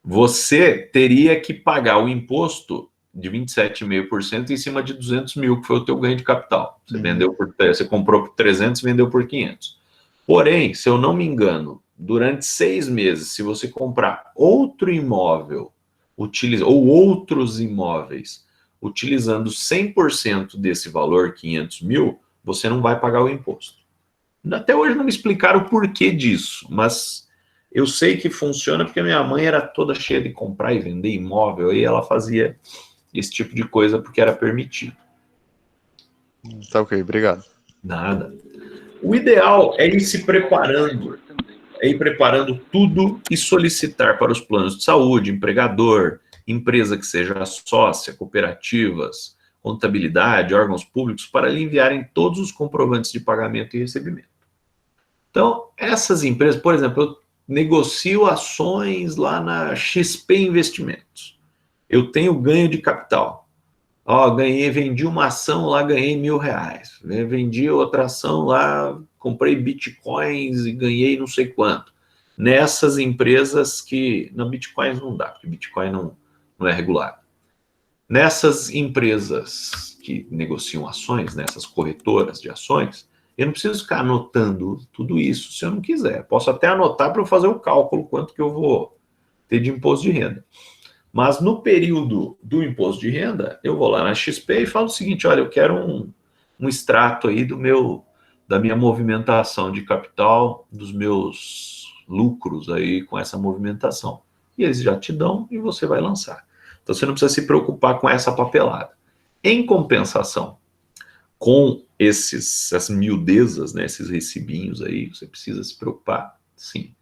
Você teria que pagar o imposto de 27,5% em cima de 200 mil, que foi o teu ganho de capital. Você comprou por 300 e vendeu por 500. Porém, se eu não me engano, durante 6 meses, se você comprar outro imóvel, ou outros imóveis, utilizando 100% desse valor, 500 mil, você não vai pagar o imposto. Até hoje não me explicaram o porquê disso, mas eu sei que funciona porque minha mãe era toda cheia de comprar e vender imóvel, e ela fazia esse tipo de coisa porque era permitido. Tá ok, obrigado. Nada. O ideal é ir se preparando, tudo e solicitar para os planos de saúde, empregador, empresa que seja sócia, cooperativas, contabilidade, órgãos públicos, para lhe enviarem todos os comprovantes de pagamento e recebimento. Então, essas empresas, por exemplo, eu negocio ações lá na XP Investimentos. Eu tenho ganho de capital. Vendi uma ação lá, ganhei R$1.000. Vendi outra ação lá, comprei bitcoins e ganhei não sei quanto. Nessas empresas que... Não, bitcoins não dá, porque bitcoin não é regulado. Nessas empresas que negociam ações, nessas corretoras de ações, eu não preciso ficar anotando tudo isso se eu não quiser. Posso até anotar para eu fazer o cálculo quanto que eu vou ter de imposto de renda. Mas no período do imposto de renda, eu vou lá na XP e falo o seguinte: olha, eu quero um extrato aí da minha movimentação de capital, dos meus lucros aí com essa movimentação. E eles já te dão e você vai lançar. Então você não precisa se preocupar com essa papelada. Em compensação, com essas miudezas, né, esses recibinhos aí, você precisa se preocupar, sim.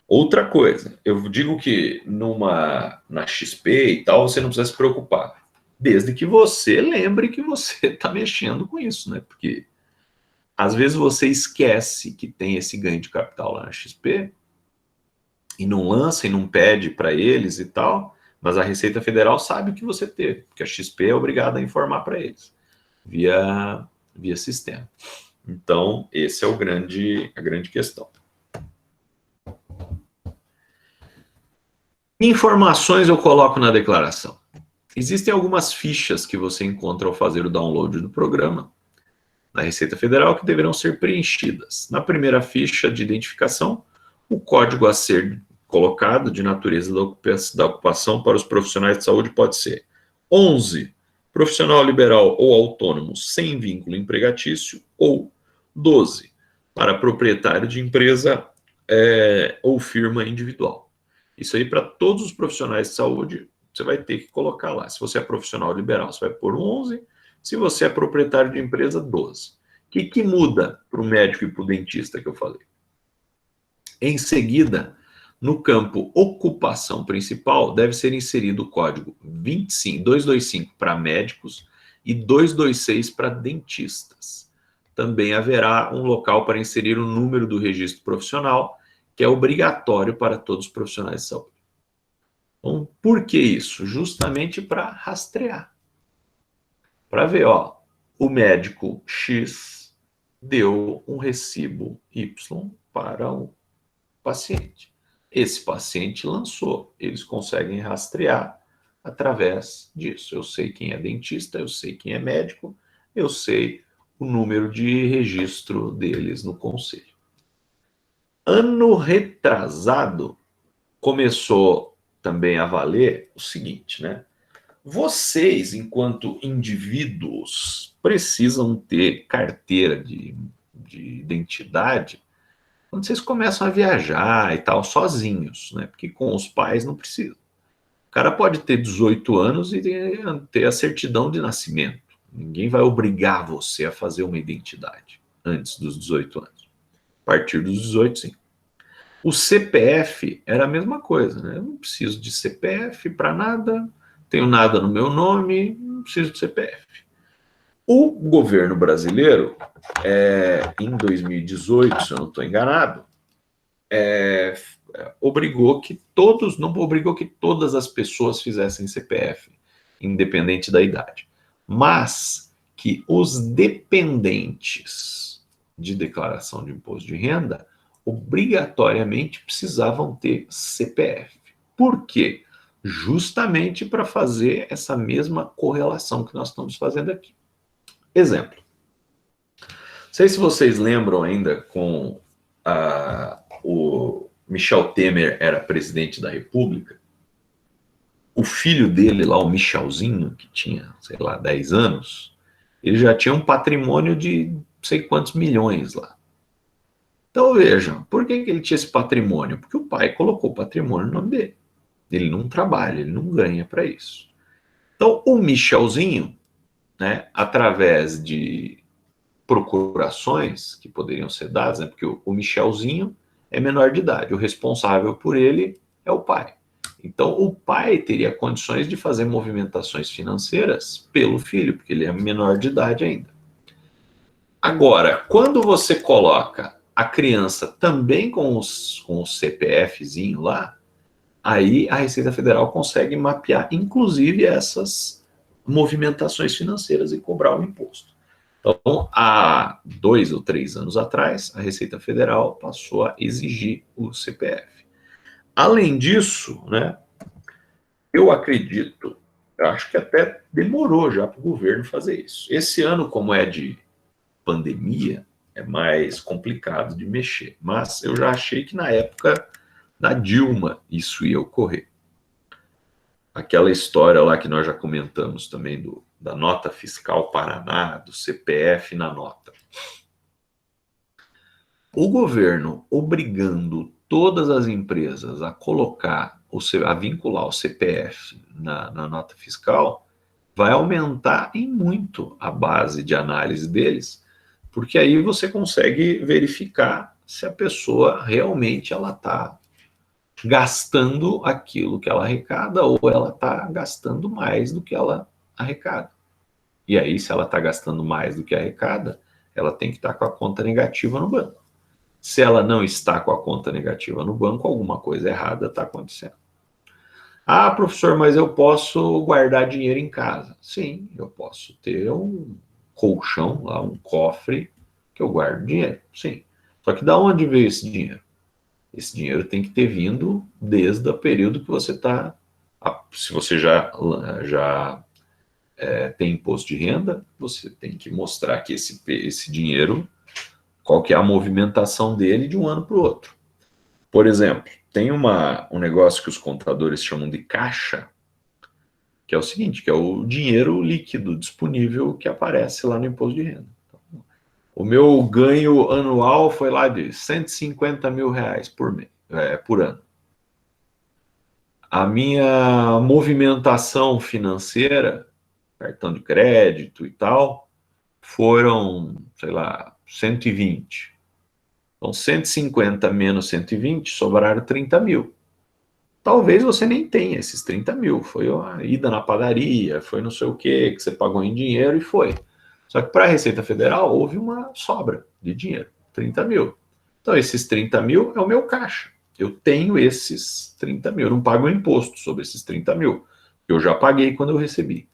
Outra coisa, eu digo que na XP e tal, você não precisa se preocupar, desde que você lembre que você está mexendo com isso, né? Porque às vezes você esquece que tem esse ganho de capital lá na XP e não lança e não pede para eles e tal, mas a Receita Federal sabe o que você teve, porque a XP é obrigada a informar para eles via sistema. Então, esse é a grande questão. Informações eu coloco na declaração. Existem algumas fichas que você encontra ao fazer o download do programa da Receita Federal que deverão ser preenchidas. Na primeira ficha de identificação, o código a ser colocado de natureza da ocupação para os profissionais de saúde pode ser 11, profissional liberal ou autônomo sem vínculo empregatício, ou 12, para proprietário de empresa ou firma individual. Isso aí para todos os profissionais de saúde, você vai ter que colocar lá. Se você é profissional liberal, você vai pôr 11. Se você é proprietário de empresa, 12. O que muda para o médico e para o dentista que eu falei? Em seguida, no campo ocupação principal, deve ser inserido o código 225 para médicos e 226 para dentistas. Também haverá um local para inserir o número do registro profissional, que é obrigatório para todos os profissionais de saúde. Então, por que isso? Justamente para rastrear. Para ver, o médico X deu um recibo Y para um paciente. Esse paciente lançou. Eles conseguem rastrear através disso. Eu sei quem é dentista, eu sei quem é médico, eu sei o número de registro deles no conselho. Ano retrasado, começou também a valer o seguinte, né? Vocês, enquanto indivíduos, precisam ter carteira de identidade quando vocês começam a viajar e tal, sozinhos, né? Porque com os pais não precisa. O cara pode ter 18 anos e ter a certidão de nascimento. Ninguém vai obrigar você a fazer uma identidade antes dos 18 anos. A partir dos 18, sim. O CPF era a mesma coisa, né? Eu não preciso de CPF para nada, tenho nada no meu nome, não preciso de CPF. O governo brasileiro, em 2018, se eu não estou enganado, obrigou que não obrigou que todas as pessoas fizessem CPF, independente da idade, mas que os dependentes de declaração de imposto de renda obrigatoriamente precisavam ter CPF. Por quê? Justamente para fazer essa mesma correlação que nós estamos fazendo aqui. Exemplo. Não sei se vocês lembram ainda com o Michel Temer era presidente da República, o filho dele lá, o Michelzinho, que tinha, sei lá, 10 anos, ele já tinha um patrimônio de não sei quantos milhões lá. Então vejam, por que ele tinha esse patrimônio? Porque o pai colocou o patrimônio no nome dele. Ele não trabalha, ele não ganha para isso. Então o Michelzinho, né, através de procurações que poderiam ser dadas, né, porque o Michelzinho é menor de idade, o responsável por ele é o pai. Então o pai teria condições de fazer movimentações financeiras pelo filho, porque ele é menor de idade ainda. Agora, quando você coloca a criança também com o CPFzinho lá, aí a Receita Federal consegue mapear, inclusive, essas movimentações financeiras e cobrar o imposto. Então, há 2 ou 3 anos atrás, a Receita Federal passou a exigir o CPF. Além disso, né, eu acredito, eu acho que até demorou já para o governo fazer isso. Esse ano, como é de pandemia, é mais complicado de mexer. Mas eu já achei que na época da Dilma isso ia ocorrer. Aquela história lá que nós já comentamos também da nota fiscal Paraná, do CPF na nota. O governo obrigando todas as empresas a colocar, a vincular o CPF na nota fiscal, vai aumentar em muito a base de análise deles, porque aí você consegue verificar se a pessoa realmente ela está gastando aquilo que ela arrecada ou ela está gastando mais do que ela arrecada. E aí, se ela está gastando mais do que arrecada, ela tem que estar com a conta negativa no banco. Se ela não está com a conta negativa no banco, alguma coisa errada está acontecendo. Ah, professor, mas eu posso guardar dinheiro em casa. Sim, eu posso ter um colchão lá, um cofre que eu guardo dinheiro. Sim. Só que da onde veio esse dinheiro? Esse dinheiro tem que ter vindo desde o período que você está. Se você já tem imposto de renda, você tem que mostrar que esse dinheiro, qual que é a movimentação dele de um ano para o outro. Por exemplo, tem um negócio que os contadores chamam de caixa, que é o seguinte, que é o dinheiro líquido disponível que aparece lá no imposto de renda. Então, o meu ganho anual foi lá de R$150 mil por ano. A minha movimentação financeira, cartão de crédito e tal, foram, sei lá, 120. Então, 150 menos 120, sobraram 30 mil. Talvez você nem tenha esses 30 mil. Foi a ida na padaria, foi não sei o que você pagou em dinheiro e foi. Só que para a Receita Federal houve uma sobra de dinheiro, 30 mil. Então, esses 30 mil é o meu caixa. Eu tenho esses 30 mil. Eu não pago imposto sobre esses 30 mil. Eu já paguei quando eu recebi.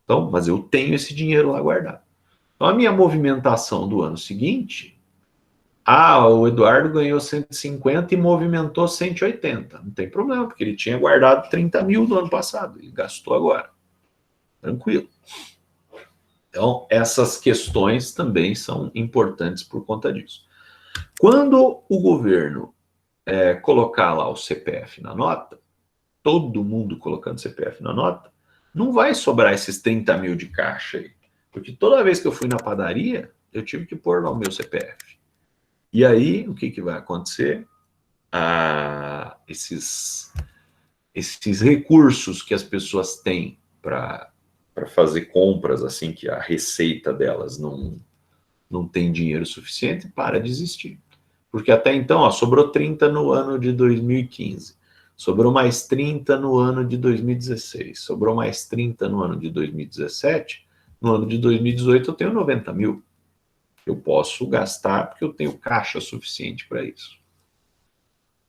Então, mas eu tenho esse dinheiro lá guardado. Então, a minha movimentação do ano seguinte... o Eduardo ganhou 150 e movimentou 180. Não tem problema, porque ele tinha guardado 30 mil do ano passado. Ele gastou agora. Tranquilo. Então, essas questões também são importantes por conta disso. Quando o governo colocar lá o CPF na nota, todo mundo colocando CPF na nota, não vai sobrar esses 30 mil de caixa aí. Porque toda vez que eu fui na padaria, eu tive que pôr lá o meu CPF. E aí, o que vai acontecer? Esses recursos que as pessoas têm para fazer compras, assim, que a receita delas não tem dinheiro suficiente, para de existir. Porque até então, ó, sobrou 30 no ano de 2015, sobrou mais 30 no ano de 2016, sobrou mais 30 no ano de 2017, no ano de 2018 eu tenho 90 mil. Eu posso gastar porque eu tenho caixa suficiente para isso.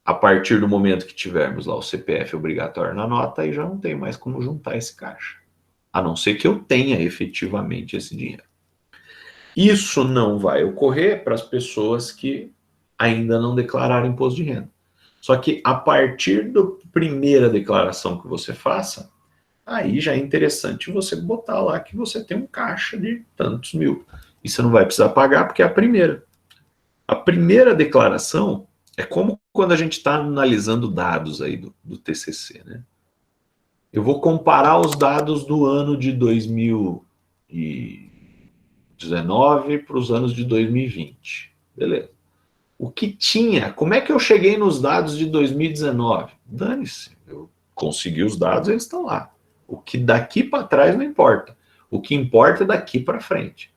A partir do momento que tivermos lá o CPF obrigatório na nota, aí já não tem mais como juntar esse caixa. A não ser que eu tenha efetivamente esse dinheiro. Isso não vai ocorrer para as pessoas que ainda não declararam imposto de renda. Só que a partir da primeira declaração que você faça, aí já é interessante você botar lá que você tem um caixa de tantos mil. E você não vai precisar pagar porque é a primeira. A primeira declaração é como quando a gente está analisando dados aí do TCC, né? Eu vou comparar os dados do ano de 2019 para os anos de 2020. Beleza. O que tinha? Como é que eu cheguei nos dados de 2019? Dane-se, eu consegui os dados, eles estão lá. O que daqui para trás não importa. O que importa é daqui para frente.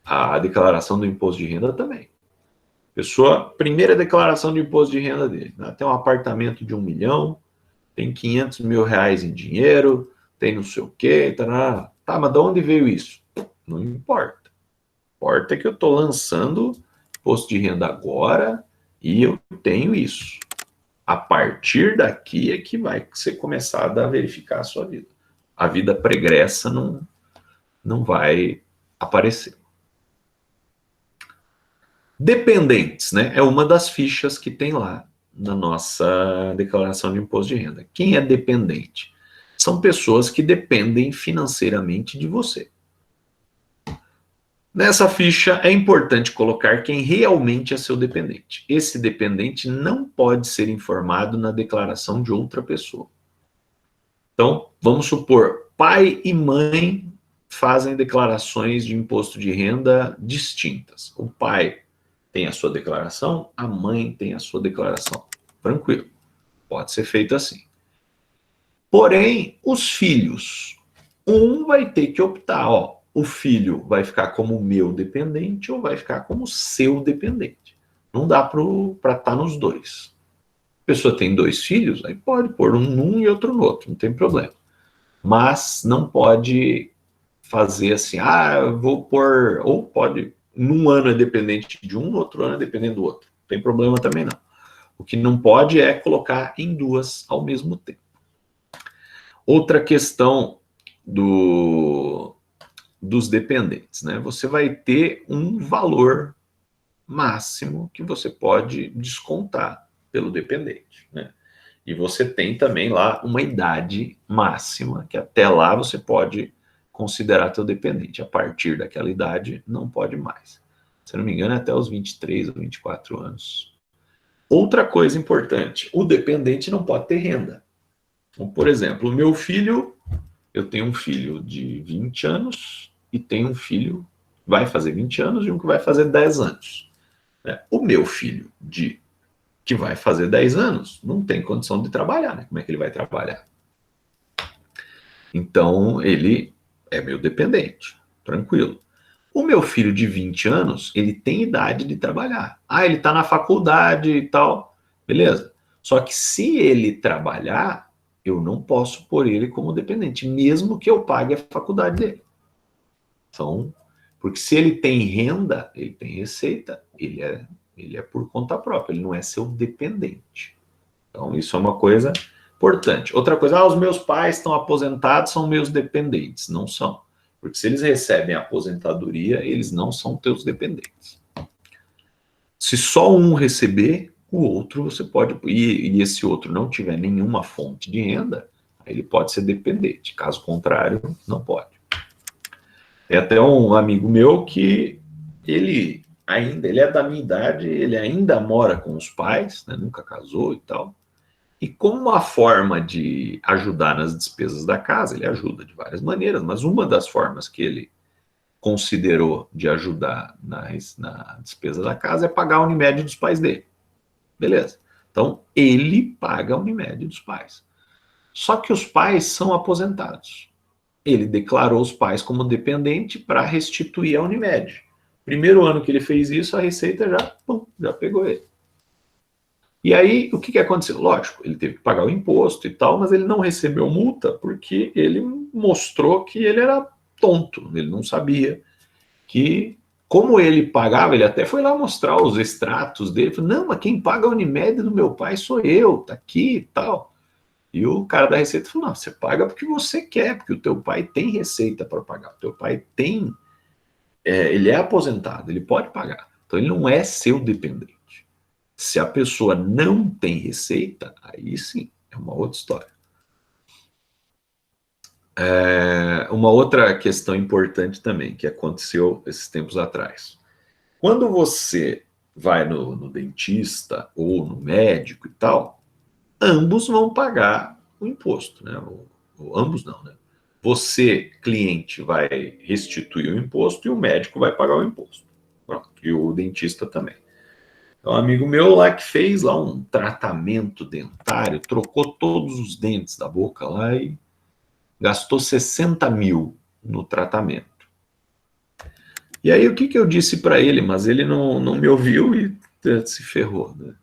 A declaração do imposto de renda também. Pessoa, primeira declaração de imposto de renda dele. Né? Tem um apartamento de 1 milhão, tem 500 mil reais em dinheiro, tem não sei o quê. Tá, mas de onde veio isso? Não importa. Importa que eu estou lançando imposto de renda agora e eu tenho isso. A partir daqui é que vai ser começado a verificar a sua vida. A vida pregressa não vai aparecer. Dependentes, né? É uma das fichas que tem lá na nossa declaração de imposto de renda. Quem é dependente? São pessoas que dependem financeiramente de você. Nessa ficha é importante colocar quem realmente é seu dependente. Esse dependente não pode ser informado na declaração de outra pessoa. Então, vamos supor, pai e mãe fazem declarações de imposto de renda distintas. O pai tem a sua declaração, a mãe tem a sua declaração. Tranquilo, pode ser feito assim. Porém, os filhos, um vai ter que optar, ó, o filho vai ficar como meu dependente ou vai ficar como seu dependente. Não dá para estar nos dois. A pessoa tem 2 filhos, aí pode pôr um num e outro no outro, não tem problema. Mas não pode fazer assim, eu vou pôr, ou pode, num ano é dependente de um, no outro ano é dependente do outro. Não tem problema também não. O que não pode é colocar em 2 ao mesmo tempo. Outra questão dos dependentes, né? Você vai ter um valor máximo que você pode descontar pelo dependente, né? E você tem também lá uma idade máxima, que até lá você pode considerar teu dependente. A partir daquela idade, não pode mais. Se não me engano, é até os 23 ou 24 anos. Outra coisa importante, o dependente não pode ter renda. Então, por exemplo, o meu filho, eu tenho um filho de 20 anos e tenho um filho que vai fazer 20 anos e um que vai fazer 10 anos. O meu filho que vai fazer 10 anos não tem condição de trabalhar, né? Como é que ele vai trabalhar? Então, ele é meu dependente, tranquilo. O meu filho de 20 anos, ele tem idade de trabalhar. Ele está na faculdade e tal, beleza. Só que se ele trabalhar, eu não posso pôr ele como dependente, mesmo que eu pague a faculdade dele. Então, porque se ele tem renda, ele tem receita, ele é por conta própria, ele não é seu dependente. Então, isso é uma coisa importante. Outra coisa, os meus pais estão aposentados, são meus dependentes. Não são. Porque se eles recebem aposentadoria, eles não são teus dependentes. Se só um receber, o outro você pode... E esse outro não tiver nenhuma fonte de renda, ele pode ser dependente. Caso contrário, não pode. É até um amigo meu que ele ainda, ele é da minha idade, ele ainda mora com os pais, né, nunca casou e tal. E como uma forma de ajudar nas despesas da casa, ele ajuda de várias maneiras, mas uma das formas que ele considerou de ajudar na despesa da casa é pagar a Unimed dos pais dele. Beleza. Então, ele paga a Unimed dos pais. Só que os pais são aposentados. Ele declarou os pais como dependente para restituir a Unimed. Primeiro ano que ele fez isso, a Receita já pegou ele. E aí, o que aconteceu? Lógico, ele teve que pagar o imposto e tal, mas ele não recebeu multa porque ele mostrou que ele era tonto, ele não sabia que, como ele pagava, ele até foi lá mostrar os extratos dele, falou, não, mas quem paga a Unimed do meu pai sou eu, tá aqui e tal. E o cara da Receita falou, não, você paga porque você quer, porque o teu pai tem receita para pagar, o teu pai tem, ele é aposentado, ele pode pagar, então ele não é seu dependente. Se a pessoa não tem receita, aí sim, é uma outra história. Uma outra questão importante também, que aconteceu esses tempos atrás. Quando você vai no dentista ou no médico e tal, ambos vão pagar o imposto, né? Ambos não, né? Você, cliente, vai restituir o imposto e o médico vai pagar o imposto. Pronto, e o dentista também. Um amigo meu lá que fez lá um tratamento dentário, trocou todos os dentes da boca lá e gastou 60 mil no tratamento. E aí o que eu disse para ele, mas ele não me ouviu e se ferrou, né?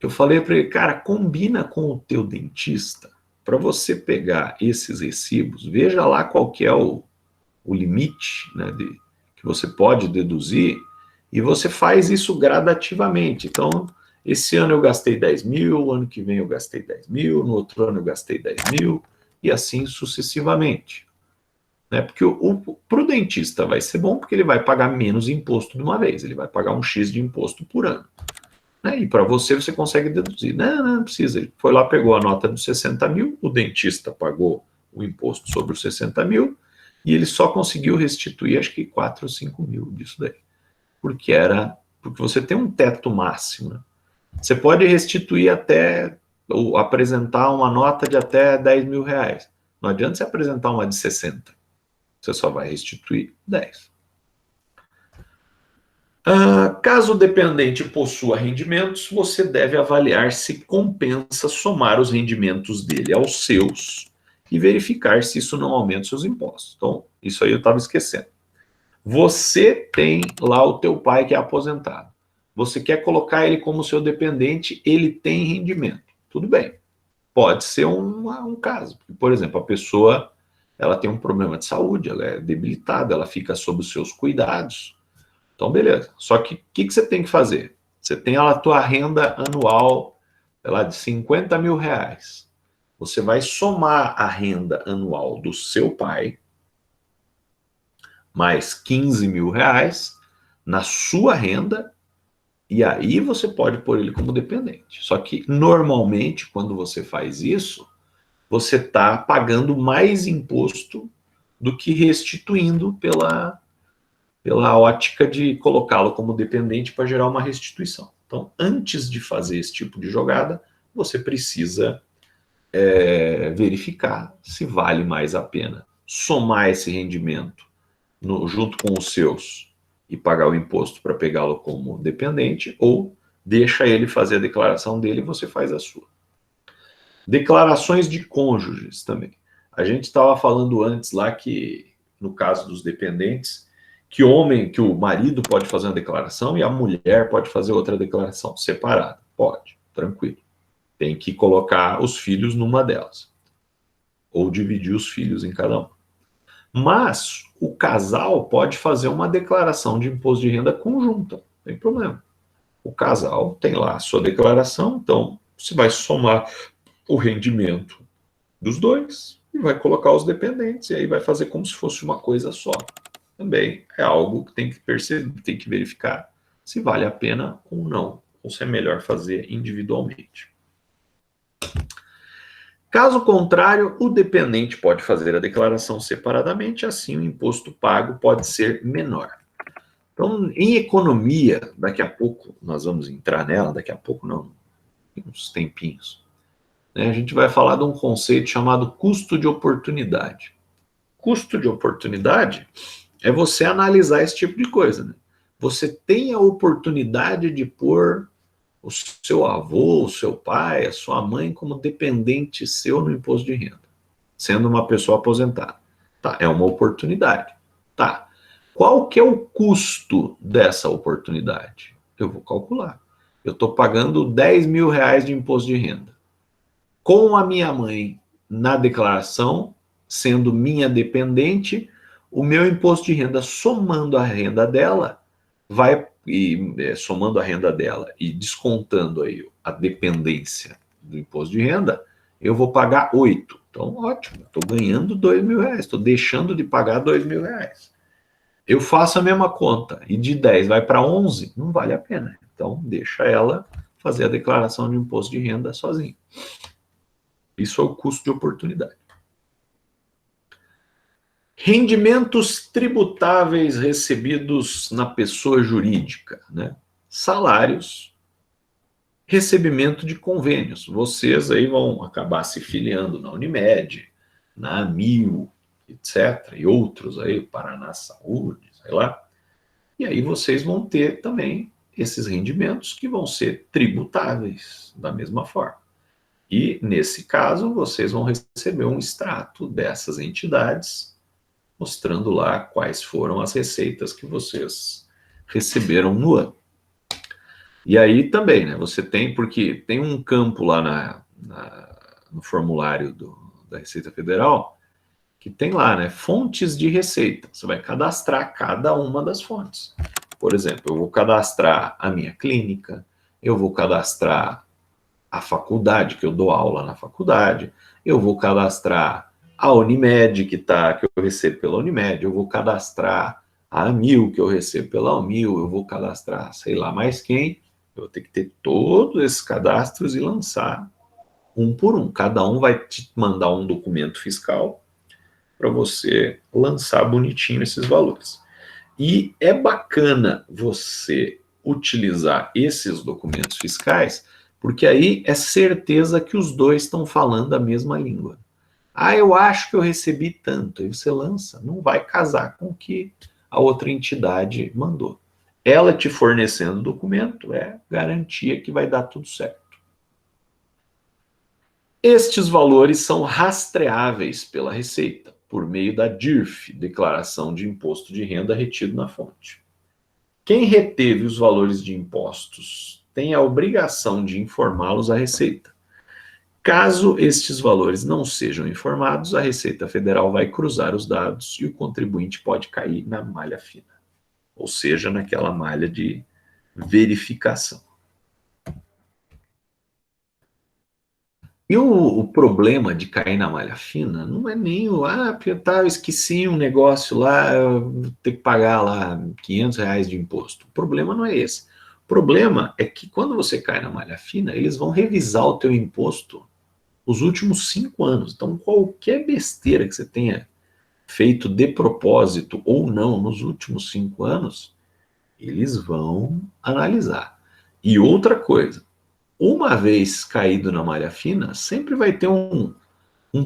Eu falei para ele, cara, combina com o teu dentista para você pegar esses recibos, veja lá qual que é o limite, né, que você pode deduzir, e você faz isso gradativamente. Então, esse ano eu gastei 10 mil, ano que vem eu gastei 10 mil, no outro ano eu gastei 10 mil, e assim sucessivamente. Né? Porque para o dentista vai ser bom, porque ele vai pagar menos imposto de uma vez, ele vai pagar um X de imposto por ano. Né? E para você consegue deduzir. Não precisa. Ele foi lá, pegou a nota dos 60 mil, o dentista pagou o imposto sobre os 60 mil, e ele só conseguiu restituir, acho que 4 ou 5 mil disso daí. Porque você tem um teto máximo. Né? Você pode restituir até, ou apresentar uma nota de até 10 mil reais. Não adianta você apresentar uma de 60. Você só vai restituir 10. Caso o dependente possua rendimentos, você deve avaliar se compensa somar os rendimentos dele aos seus e verificar se isso não aumenta seus impostos. Então, isso aí eu estava esquecendo. Você tem lá o teu pai que é aposentado. Você quer colocar ele como seu dependente, ele tem rendimento. Tudo bem. Pode ser um caso. Por exemplo, a pessoa ela tem um problema de saúde, ela é debilitada, ela fica sob os seus cuidados. Então, beleza. Só que o que você tem que fazer? Você tem a tua renda anual, sei lá, de 50 mil reais. Você vai somar a renda anual do seu pai, mais 15 mil reais, na sua renda, e aí você pode pôr ele como dependente. Só que, normalmente, quando você faz isso, você está pagando mais imposto do que restituindo pela ótica de colocá-lo como dependente para gerar uma restituição. Então, antes de fazer esse tipo de jogada, você precisa verificar se vale mais a pena somar esse rendimento junto com os seus e pagar o imposto para pegá-lo como dependente, ou deixa ele fazer a declaração dele e você faz a sua. Declarações de cônjuges também. A gente estava falando antes lá que, no caso dos dependentes, que o marido pode fazer uma declaração e a mulher pode fazer outra declaração separada. Pode, tranquilo. Tem que colocar os filhos numa delas. Ou dividir os filhos em cada um. Mas o casal pode fazer uma declaração de imposto de renda conjunta. Não tem problema. O casal tem lá a sua declaração, então você vai somar o rendimento dos dois e vai colocar os dependentes, e aí vai fazer como se fosse uma coisa só. Também é algo que tem que perceber, tem que verificar se vale a pena ou não, ou se é melhor fazer individualmente. Caso contrário, o dependente pode fazer a declaração separadamente, assim o imposto pago pode ser menor. Então, em economia, daqui a pouco nós vamos entrar nela, daqui a pouco não, uns tempinhos, né? A gente vai falar de um conceito chamado custo de oportunidade. Custo de oportunidade é você analisar esse tipo de coisa, né? Você tem a oportunidade de pôr o seu avô, o seu pai, a sua mãe como dependente seu no imposto de renda, sendo uma pessoa aposentada. Tá, é uma oportunidade. Tá. Qual que é o custo dessa oportunidade? Eu vou calcular. Eu estou pagando 10 mil reais de imposto de renda. Com a minha mãe na declaração, sendo minha dependente, o meu imposto de renda somando a renda dela, somando a renda dela e descontando aí a dependência do imposto de renda, eu vou pagar 8. Então, ótimo, estou ganhando 2 mil reais, estou deixando de pagar 2 mil reais. Eu faço a mesma conta e de 10 vai para 11, não vale a pena. Então, deixa ela fazer a declaração de imposto de renda sozinha. Isso é o custo de oportunidade. Rendimentos tributáveis recebidos na pessoa jurídica, né? Salários, recebimento de convênios. Vocês aí vão acabar se filiando na Unimed, na Amil, etc. E outros aí, Paraná Saúde, sei lá. E aí vocês vão ter também esses rendimentos que vão ser tributáveis da mesma forma. E, nesse caso, vocês vão receber um extrato dessas entidades, mostrando lá quais foram as receitas que vocês receberam no ano. E aí também, né, você tem, porque tem um campo lá no formulário da Receita Federal, que tem lá, né, fontes de receita. Você vai cadastrar cada uma das fontes. Por exemplo, eu vou cadastrar a minha clínica, eu vou cadastrar a faculdade, que eu dou aula na faculdade, eu vou cadastrar a Unimed, que eu recebo pela Unimed, eu vou cadastrar a Amil, que eu recebo pela Amil, eu vou cadastrar sei lá mais quem, eu vou ter que ter todos esses cadastros e lançar um por um. Cada um vai te mandar um documento fiscal para você lançar bonitinho esses valores. E é bacana você utilizar esses documentos fiscais, porque aí é certeza que os dois estão falando a mesma língua. Ah, eu acho que eu recebi tanto. Aí você lança, não vai casar com o que a outra entidade mandou. Ela te fornecendo o documento é garantia que vai dar tudo certo. Estes valores são rastreáveis pela Receita, por meio da DIRF, Declaração de Imposto de Renda Retido na Fonte. Quem reteve os valores de impostos tem a obrigação de informá-los à Receita. Caso estes valores não sejam informados, a Receita Federal vai cruzar os dados e o contribuinte pode cair na malha fina, ou seja, naquela malha de verificação. E o problema de cair na malha fina não é nem eu esqueci um negócio lá, eu vou ter que pagar lá R$500 de imposto. O problema não é esse. O problema é que quando você cai na malha fina, eles vão revisar o teu imposto os últimos 5 anos. Então, qualquer besteira que você tenha feito de propósito ou não nos últimos 5 anos, eles vão analisar. E outra coisa, uma vez caído na malha fina, sempre vai ter um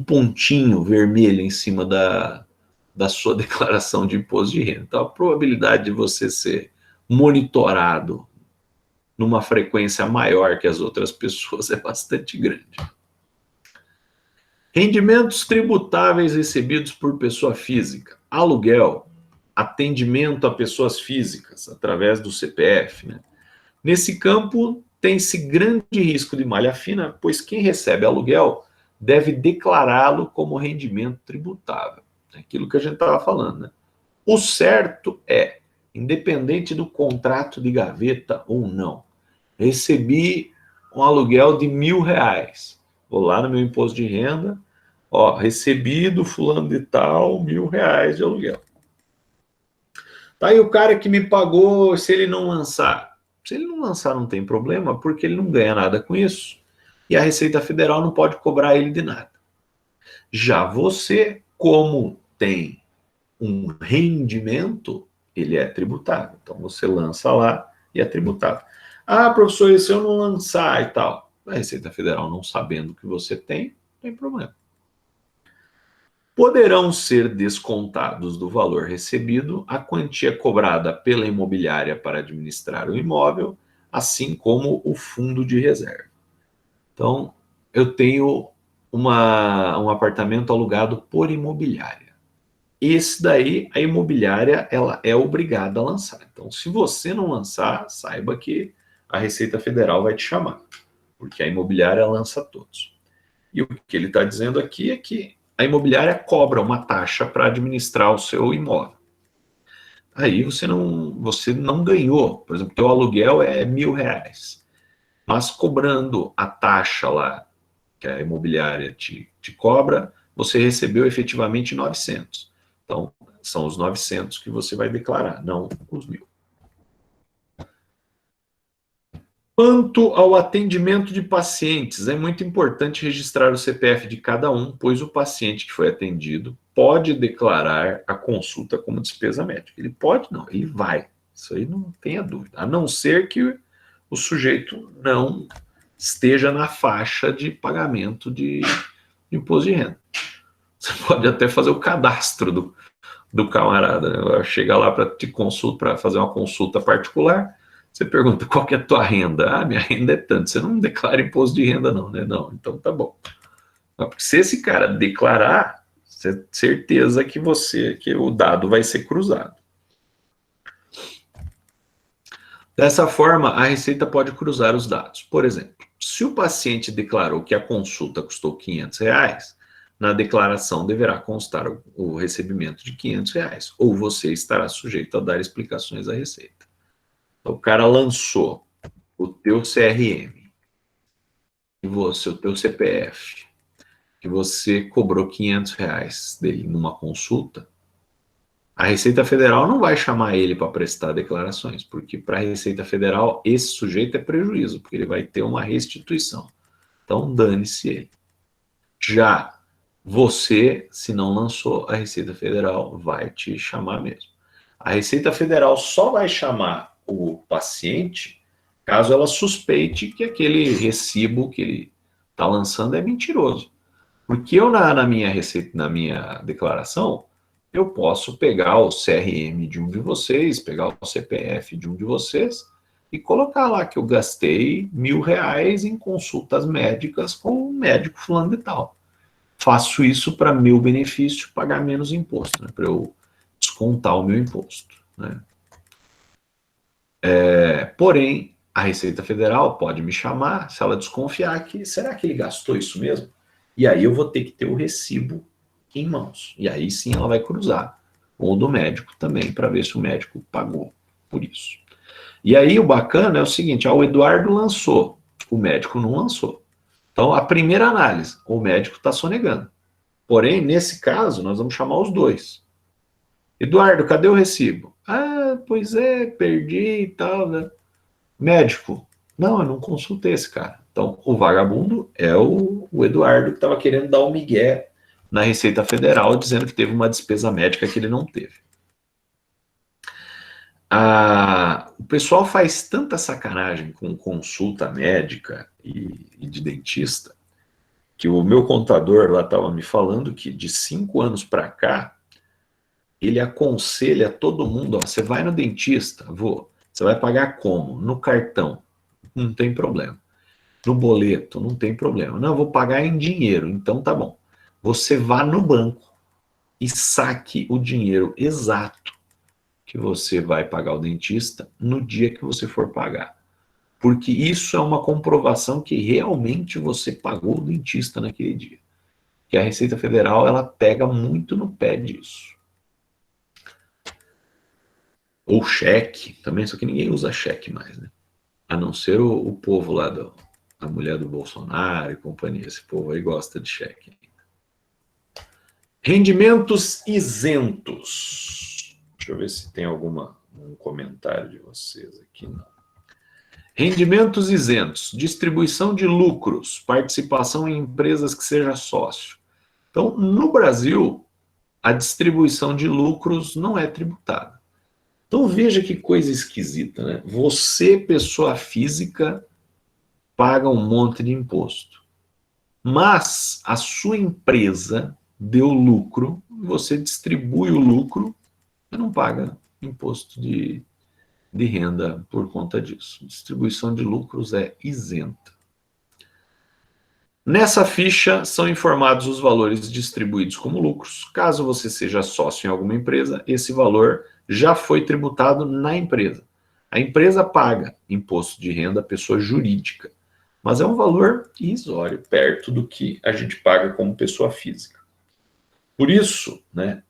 pontinho vermelho em cima da sua declaração de imposto de renda. Então, a probabilidade de você ser monitorado numa frequência maior que as outras pessoas é bastante grande. Rendimentos tributáveis recebidos por pessoa física. Aluguel, atendimento a pessoas físicas através do CPF, né? Nesse campo, tem-se grande risco de malha fina, pois quem recebe aluguel deve declará-lo como rendimento tributável. Aquilo que a gente estava falando, né? O certo é, independente do contrato de gaveta ou não, recebi um aluguel de R$1.000. Vou lá no meu imposto de renda, recebi do fulano de tal R$1.000 de aluguel. Tá aí o cara que me pagou, se ele não lançar. Se ele não lançar, não tem problema, porque ele não ganha nada com isso. E a Receita Federal não pode cobrar ele de nada. Já você, como tem um rendimento, ele é tributável. Então, você lança lá e é tributável. Ah, professor, e se eu não lançar e tal? A Receita Federal, não sabendo o que você tem, não tem problema. Poderão ser descontados do valor recebido a quantia cobrada pela imobiliária para administrar o imóvel, assim como o fundo de reserva. Então, eu tenho um apartamento alugado por imobiliária. Esse daí, a imobiliária, ela é obrigada a lançar. Então, se você não lançar, saiba que a Receita Federal vai te chamar, porque a imobiliária lança todos. E o que ele está dizendo aqui é que a imobiliária cobra uma taxa para administrar o seu imóvel. Aí você não ganhou. Por exemplo, o aluguel é R$1.000, mas cobrando a taxa lá que a imobiliária te cobra, você recebeu efetivamente 900. Então, são os 900 que você vai declarar, não os 1.000. Quanto ao atendimento de pacientes, é muito importante registrar o CPF de cada um, pois o paciente que foi atendido pode declarar a consulta como despesa médica. Ele pode não, ele vai. Isso aí não tenha dúvida. A não ser que o sujeito não esteja na faixa de pagamento de imposto de renda. Você pode até fazer o cadastro do camarada, né? Chega lá para fazer uma consulta particular. Você pergunta, qual que é a tua renda? Ah, minha renda é tanto. Você não declara imposto de renda não, né? Não, então tá bom. Porque se esse cara declarar, você tem certeza que o dado vai ser cruzado. Dessa forma, a Receita pode cruzar os dados. Por exemplo, se o paciente declarou que a consulta custou R$500, na declaração deverá constar o recebimento de R$500, ou você estará sujeito a dar explicações à Receita. O cara lançou o teu CRM, o teu CPF, que você cobrou R$500 dele numa consulta, a Receita Federal não vai chamar ele para prestar declarações, porque para a Receita Federal esse sujeito é prejuízo, porque ele vai ter uma restituição. Então dane-se ele. Já você, se não lançou, a Receita Federal vai te chamar mesmo. A Receita Federal só vai chamar o paciente caso ela suspeite que aquele recibo que ele está lançando é mentiroso. Porque eu, na minha declaração, eu posso pegar o CRM de um de vocês, pegar o CPF de um de vocês e colocar lá que eu gastei R$1.000 em consultas médicas com um médico fulano de tal. Faço isso para meu benefício, pagar menos imposto, né? Para eu descontar o meu imposto, né? Porém, a Receita Federal pode me chamar se ela desconfiar que, será que ele gastou isso mesmo? E aí eu vou ter que ter o recibo em mãos. E aí sim ela vai cruzar com o do médico também, para ver se o médico pagou por isso. E aí o bacana é o seguinte, o Eduardo lançou, o médico não lançou. Então, a primeira análise, o médico está sonegando. Porém, nesse caso, nós vamos chamar os dois. Eduardo, cadê o recibo? Ah, pois é, perdi e tal, né? Médico, não, eu não consultei esse cara. Então, o vagabundo é o Eduardo que estava querendo dar um migué na Receita Federal, dizendo que teve uma despesa médica que ele não teve. O pessoal faz tanta sacanagem com consulta médica e de dentista, que o meu contador lá estava me falando que de 5 anos para cá, ele aconselha todo mundo, ó, você vai no dentista, você vai pagar como? No cartão, não tem problema. No boleto, não tem problema. Não, eu vou pagar em dinheiro, então tá bom. Você vá no banco e saque o dinheiro exato que você vai pagar o dentista no dia que você for pagar. Porque isso é uma comprovação que realmente você pagou o dentista naquele dia. Que a Receita Federal, ela pega muito no pé disso. Ou cheque, também, só que ninguém usa cheque mais, né? A não ser o povo lá, a mulher do Bolsonaro e companhia. Esse povo aí gosta de cheque. Rendimentos isentos. Deixa eu ver se tem um comentário de vocês aqui. Não. Rendimentos isentos, distribuição de lucros, participação em empresas que seja sócio. Então, no Brasil, a distribuição de lucros não é tributada. Então veja que coisa esquisita, né? Você, pessoa física, paga um monte de imposto. Mas a sua empresa deu lucro, você distribui o lucro e não paga imposto de renda por conta disso. Distribuição de lucros é isenta. Nessa ficha são informados os valores distribuídos como lucros. Caso você seja sócio em alguma empresa, esse valor já foi tributado na empresa. A empresa paga imposto de renda à pessoa jurídica, mas é um valor irrisório, perto do que a gente paga como pessoa física. Por isso, né,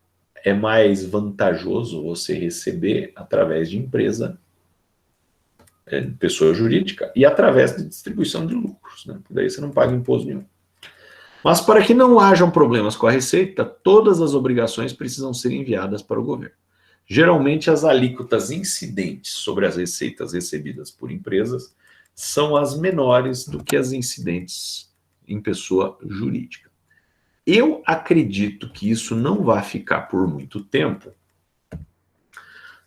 é mais vantajoso você receber através de empresa, pessoa jurídica, e através de distribuição de lucros, né? Daí você não paga imposto nenhum. Mas para que não hajam problemas com a Receita, todas as obrigações precisam ser enviadas para o governo. Geralmente, as alíquotas incidentes sobre as receitas recebidas por empresas são as menores do que as incidentes em pessoa jurídica. Eu acredito que isso não vai ficar por muito tempo,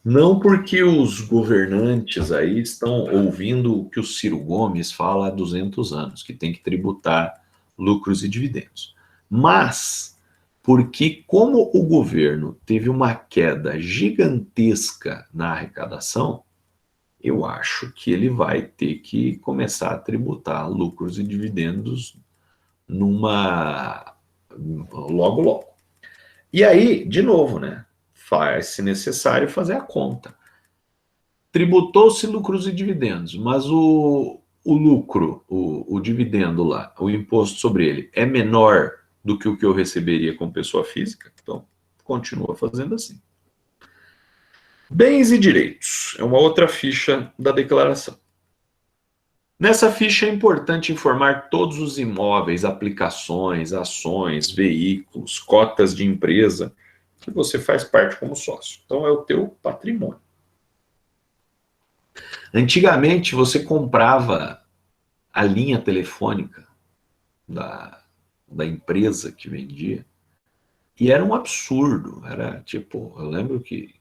não porque os governantes aí estão ouvindo o que o Ciro Gomes fala há 200 anos, que tem que tributar lucros e dividendos, mas porque como o governo teve uma queda gigantesca na arrecadação, eu acho que ele vai ter que começar a tributar lucros e dividendos logo logo. E aí, de novo, né? Faz-se necessário fazer a conta. Tributou-se lucros e dividendos, mas o lucro, o dividendo lá, o imposto sobre ele é menor do que o que eu receberia como pessoa física, então continua fazendo assim. Bens e direitos é uma outra ficha da declaração. Nessa ficha é importante informar todos os imóveis, aplicações, ações, veículos, cotas de empresa que você faz parte como sócio. Então é o teu patrimônio. Antigamente você comprava a linha telefônica da empresa que vendia e era um absurdo. Era tipo, eu lembro que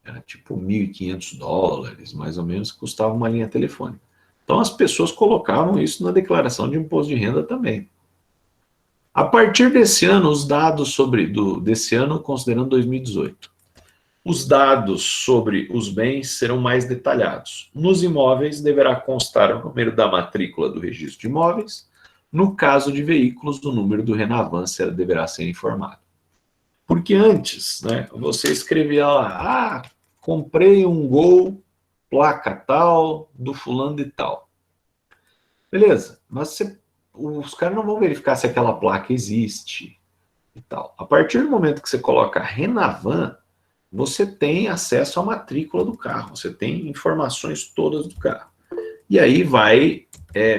era tipo $1.500, mais ou menos, que custava uma linha telefônica. Então as pessoas colocavam isso na declaração de imposto de renda também. A partir desse ano, os dados desse ano, considerando 2018, os dados sobre os bens serão mais detalhados. Nos imóveis, deverá constar o número da matrícula do registro de imóveis. No caso de veículos, o número do Renavan deverá ser informado. Porque antes, né, você escrevia lá, comprei um Gol, placa tal, do fulano de tal. Beleza, mas os caras não vão verificar se aquela placa existe e tal. A partir do momento que você coloca Renavan, você tem acesso à matrícula do carro, você tem informações todas do carro. E aí vai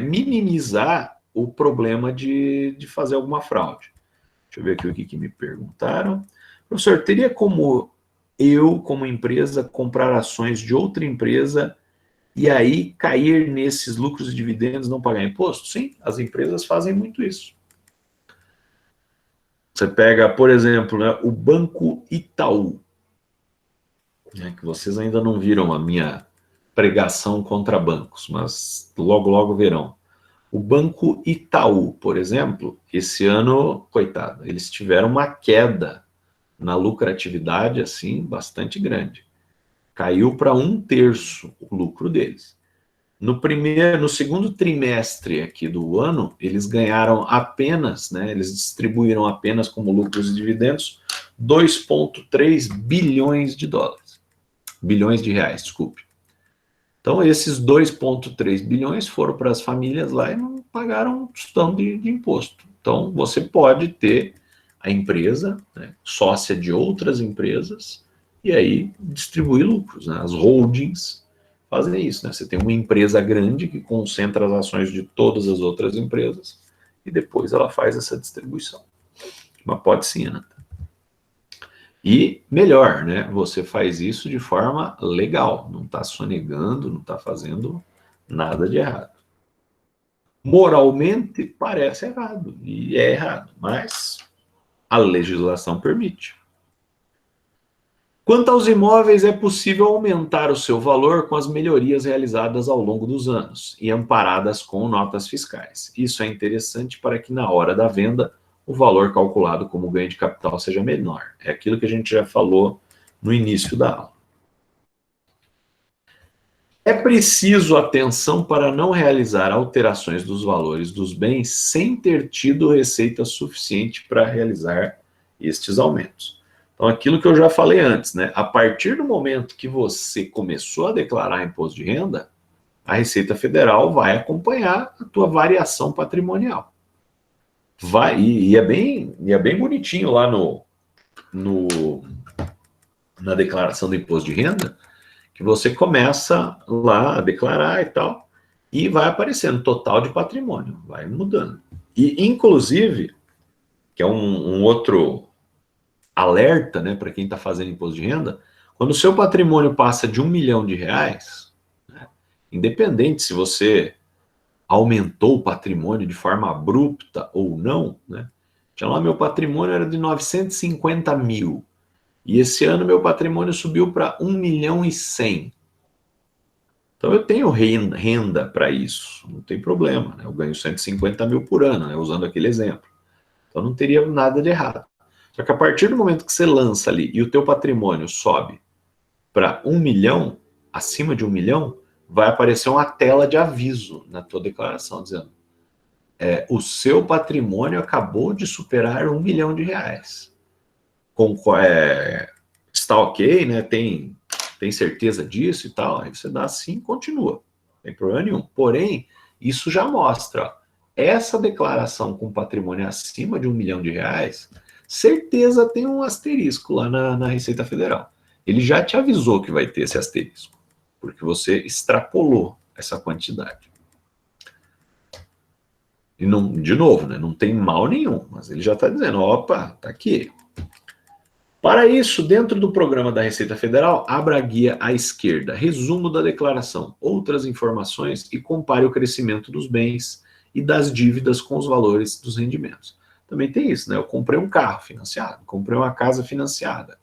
minimizar o problema de fazer alguma fraude. Deixa eu ver aqui o que me perguntaram. Professor, teria como eu, como empresa, comprar ações de outra empresa e aí cair nesses lucros e dividendos, não pagar imposto? Sim, as empresas fazem muito isso. Você pega, por exemplo, né, o Banco Itaú, né, que vocês ainda não viram a minha pregação contra bancos, mas logo, logo verão. O Banco Itaú, por exemplo, esse ano, coitado, eles tiveram uma queda na lucratividade, assim, bastante grande. Caiu para 1/3 o lucro deles. No segundo trimestre aqui do ano, eles ganharam apenas, né, eles distribuíram apenas como lucros e dividendos 2,3 bilhões de dólares. Bilhões de reais, desculpe. Então, esses 2,3 bilhões foram para as famílias lá e não pagaram um tostão de imposto. Então, você pode ter a empresa, né, sócia de outras empresas, e aí distribuir lucros. Né? As holdings fazem isso. Né? Você tem uma empresa grande que concentra as ações de todas as outras empresas e depois ela faz essa distribuição. Mas pode sim, Ana. E melhor, né? Você faz isso de forma legal, não está sonegando, não está fazendo nada de errado. Moralmente parece errado, e é errado, mas a legislação permite. Quanto aos imóveis, é possível aumentar o seu valor com as melhorias realizadas ao longo dos anos e amparadas com notas fiscais. Isso é interessante para que na hora da venda o valor calculado como ganho de capital seja menor. É aquilo que a gente já falou no início da aula. É preciso atenção para não realizar alterações dos valores dos bens sem ter tido receita suficiente para realizar estes aumentos. Então, aquilo que eu já falei antes, né? A partir do momento que você começou a declarar imposto de renda, a Receita Federal vai acompanhar a tua variação patrimonial. E é bem bonitinho lá na declaração do imposto de renda, que você começa lá a declarar e tal, e vai aparecendo total de patrimônio, vai mudando. E, inclusive, que é um outro alerta, né, para quem está fazendo imposto de renda, quando o seu patrimônio passa de R$1 milhão, né, independente se você aumentou o patrimônio de forma abrupta ou não, né, tinha lá, meu patrimônio era de 950 mil, e esse ano meu patrimônio subiu para 1.100.000. Então eu tenho renda para isso, não tem problema, né, eu ganho 150 mil por ano, né, usando aquele exemplo. Então não teria nada de errado. Só que a partir do momento que você lança ali e o teu patrimônio sobe para 1 milhão, acima de 1 milhão, vai aparecer uma tela de aviso na tua declaração, dizendo o seu patrimônio acabou de superar R$1 milhão. Está ok, né? Tem certeza disso e tal? Aí você dá sim e continua. Não tem problema nenhum. Porém, isso já mostra, ó, essa declaração com patrimônio acima de R$1 milhão, certeza tem um asterisco lá na Receita Federal. Ele já te avisou que vai ter esse asterisco, porque você extrapolou essa quantidade. E não, de novo, né, não tem mal nenhum, mas ele já está dizendo, opa, tá aqui. Para isso, dentro do programa da Receita Federal, abra a guia à esquerda, resumo da declaração, outras informações e compare o crescimento dos bens e das dívidas com os valores dos rendimentos. Também tem isso, né? Eu comprei um carro financiado, comprei uma casa financiada,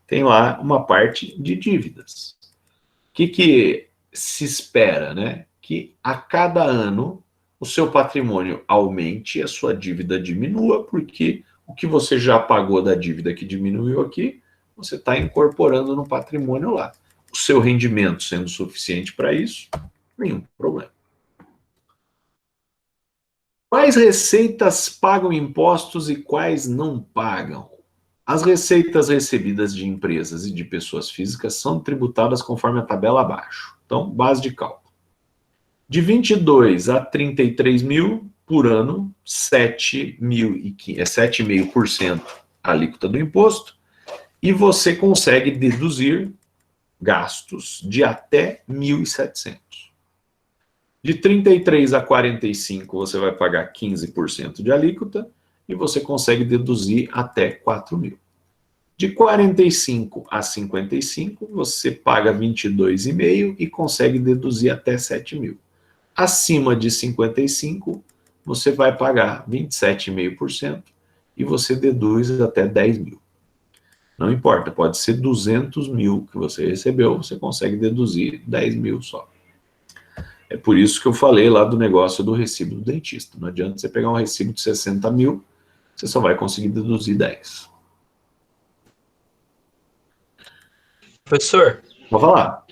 tem lá uma parte de dívidas. O que se espera, né? Que a cada ano o seu patrimônio aumente e a sua dívida diminua, porque o que você já pagou da dívida que diminuiu aqui, você está incorporando no patrimônio lá. O seu rendimento sendo suficiente para isso, nenhum problema. Quais receitas pagam impostos e quais não pagam? As receitas recebidas de empresas e de pessoas físicas são tributadas conforme a tabela abaixo. Então, base de cálculo. De 22 a 33 mil por ano, 7,5% a alíquota do imposto, e você consegue deduzir gastos de até 1.700. De 33 a 45, você vai pagar 15% de alíquota e você consegue deduzir até 4 mil. De 45 a 55, você paga 22,5% e consegue deduzir até 7 mil. Acima de 55, você vai pagar 27,5% e você deduz até 10 mil. Não importa, pode ser 200 mil que você recebeu, você consegue deduzir 10 mil só. É por isso que eu falei lá do negócio do recibo do dentista. Não adianta você pegar um recibo de 60 mil, você só vai conseguir deduzir 10. Professor, Vou falar.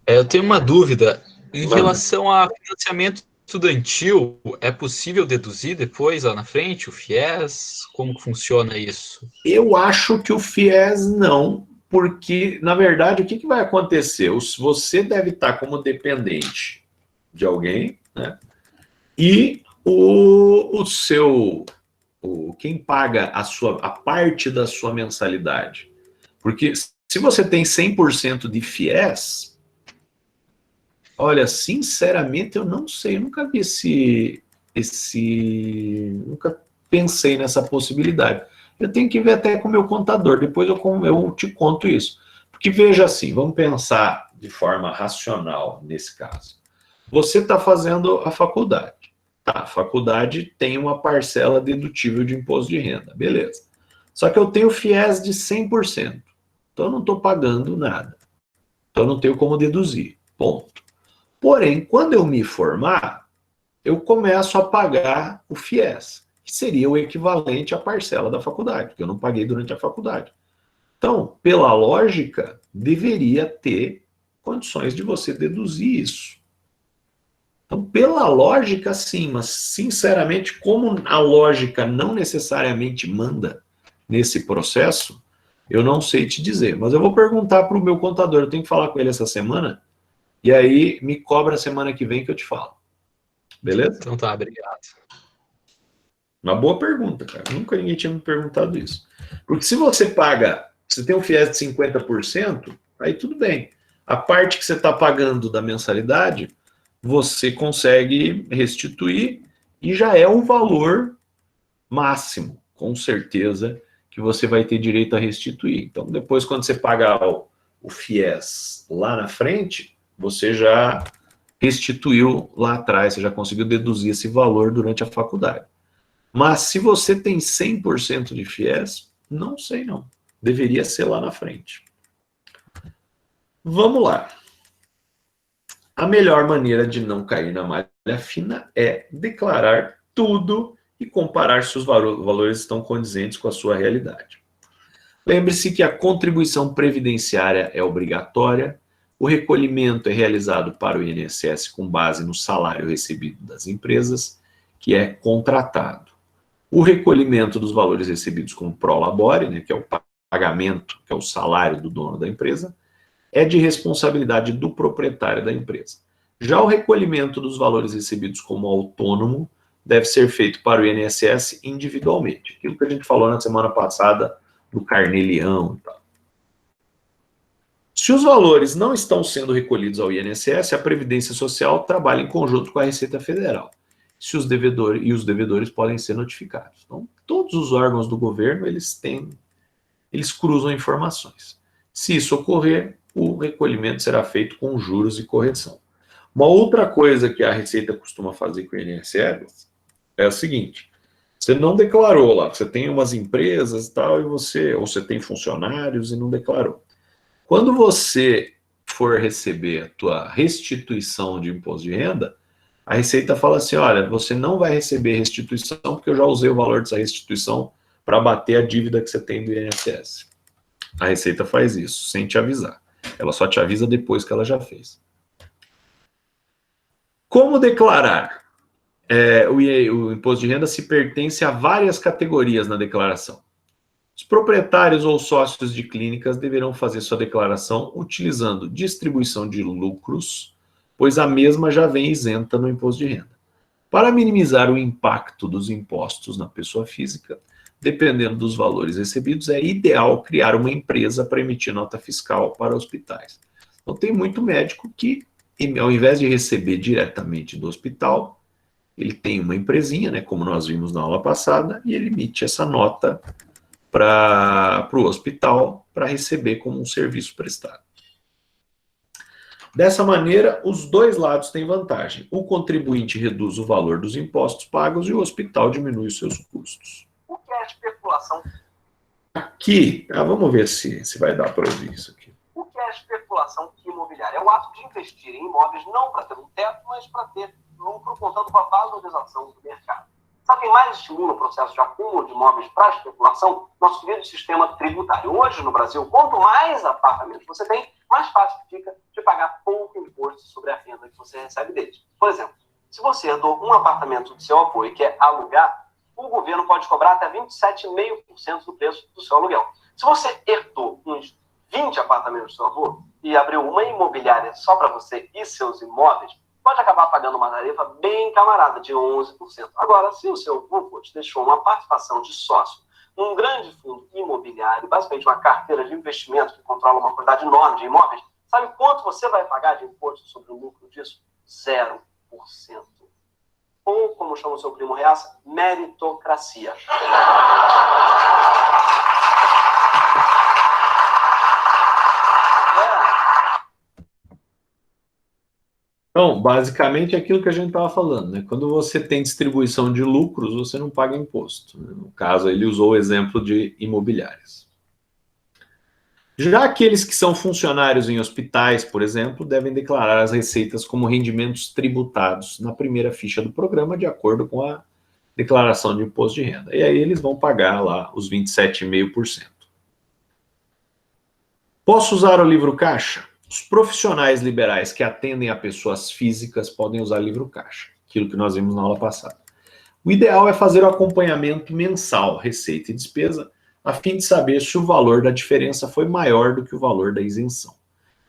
eu tenho uma dúvida. Em relação a financiamento estudantil, é possível deduzir depois, lá na frente, o FIES? Como que funciona isso? Eu acho que o FIES não, porque, na verdade, o que vai acontecer? Você deve estar como dependente de alguém, né? E quem paga a parte da sua mensalidade. Porque se você tem 100% de FIES, olha, sinceramente, eu não sei, eu nunca vi nunca pensei nessa possibilidade. Eu tenho que ver até com o meu contador, depois eu te conto isso. Porque veja assim, vamos pensar de forma racional nesse caso. Você está fazendo a faculdade. Tá, a faculdade tem uma parcela dedutível de imposto de renda, beleza. Só que eu tenho FIES de 100%. Então eu não estou pagando nada. Então eu não tenho como deduzir. Ponto. Porém, quando eu me formar, eu começo a pagar o FIES, que seria o equivalente à parcela da faculdade, porque eu não paguei durante a faculdade. Então, pela lógica, deveria ter condições de você deduzir isso. Então, pela lógica, sim, mas, sinceramente, como a lógica não necessariamente manda nesse processo, eu não sei te dizer. Mas eu vou perguntar para o meu contador, eu tenho que falar com ele essa semana, e aí me cobra semana que vem que eu te falo. Beleza? Então tá, obrigado. Uma boa pergunta, cara. Nunca ninguém tinha me perguntado isso. Porque se você paga, você tem um FIES de 50%, aí tudo bem. A parte que você está pagando da mensalidade, você consegue restituir e já é o valor máximo, com certeza, que você vai ter direito a restituir. Então, depois, quando você pagar o FIES lá na frente, você já restituiu lá atrás, você já conseguiu deduzir esse valor durante a faculdade. Mas se você tem 100% de FIES, não sei não. Deveria ser lá na frente. Vamos lá. A melhor maneira de não cair na malha fina é declarar tudo e comparar se os valores estão condizentes com a sua realidade. Lembre-se que a contribuição previdenciária é obrigatória, o recolhimento é realizado para o INSS com base no salário recebido das empresas, que é contratado. O recolhimento dos valores recebidos com prolabore, né, que é o pagamento, que é o salário do dono da empresa, é de responsabilidade do proprietário da empresa. Já o recolhimento dos valores recebidos como autônomo deve ser feito para o INSS individualmente. Aquilo que a gente falou na semana passada do carnê-leão e tal. Se os valores não estão sendo recolhidos ao INSS, a Previdência Social trabalha em conjunto com a Receita Federal. Se os devedores podem ser notificados. Então, todos os órgãos do governo, eles cruzam informações. Se isso ocorrer, o recolhimento será feito com juros e correção. Uma outra coisa que a Receita costuma fazer com o INSS é o seguinte: você não declarou lá, você tem umas empresas e tal, ou você tem funcionários e não declarou. Quando você for receber a tua restituição de imposto de renda, a Receita fala assim: olha, você não vai receber restituição porque eu já usei o valor dessa restituição para bater a dívida que você tem do INSS. A Receita faz isso, sem te avisar. Ela só te avisa depois que ela já fez. Como declarar? O imposto de renda se pertence a várias categorias na declaração. Os proprietários ou sócios de clínicas deverão fazer sua declaração utilizando distribuição de lucros, pois a mesma já vem isenta no imposto de renda. Para minimizar o impacto dos impostos na pessoa física, dependendo dos valores recebidos, é ideal criar uma empresa para emitir nota fiscal para hospitais. Então, tem muito médico que, ao invés de receber diretamente do hospital, ele tem uma empresinha, né, como nós vimos na aula passada, e ele emite essa nota para o hospital para receber como um serviço prestado. Dessa maneira, os dois lados têm vantagem. O contribuinte reduz o valor dos impostos pagos e o hospital diminui os seus custos. O que é especulação? Aqui, vamos ver se vai dar para ouvir isso aqui. O que é especulação imobiliária? É o ato de investir em imóveis não para ter um teto, mas para ter lucro contando com a valorização do mercado. Sabe quem mais estimula o processo de acúmulo de imóveis para especulação? Nosso querido sistema tributário. Hoje, no Brasil, quanto mais apartamentos você tem, mais fácil fica de pagar pouco imposto sobre a renda que você recebe deles. Por exemplo, se você herdou um apartamento do seu avô e quer alugar, o governo pode cobrar até 27,5% do preço do seu aluguel. Se você herdou uns 20 apartamentos do seu avô e abriu uma imobiliária só para você e seus imóveis, pode acabar pagando uma tarifa bem camarada de 11%. Agora, se o seu avô te deixou uma participação de sócio num grande fundo imobiliário, basicamente uma carteira de investimento que controla uma quantidade enorme de imóveis, sabe quanto você vai pagar de imposto sobre o lucro disso? 0%. Ou, como chama o seu primo Reaça, meritocracia. Então, basicamente é aquilo que a gente estava falando, né? Quando você tem distribuição de lucros, você não paga imposto, né? No caso, ele usou o exemplo de imobiliárias. Já aqueles que são funcionários em hospitais, por exemplo, devem declarar as receitas como rendimentos tributados na primeira ficha do programa, de acordo com a declaração de imposto de renda. E aí eles vão pagar lá os 27,5%. Posso usar o livro caixa? Os profissionais liberais que atendem a pessoas físicas podem usar livro caixa, aquilo que nós vimos na aula passada. O ideal é fazer o acompanhamento mensal, receita e despesa, a fim de saber se o valor da diferença foi maior do que o valor da isenção.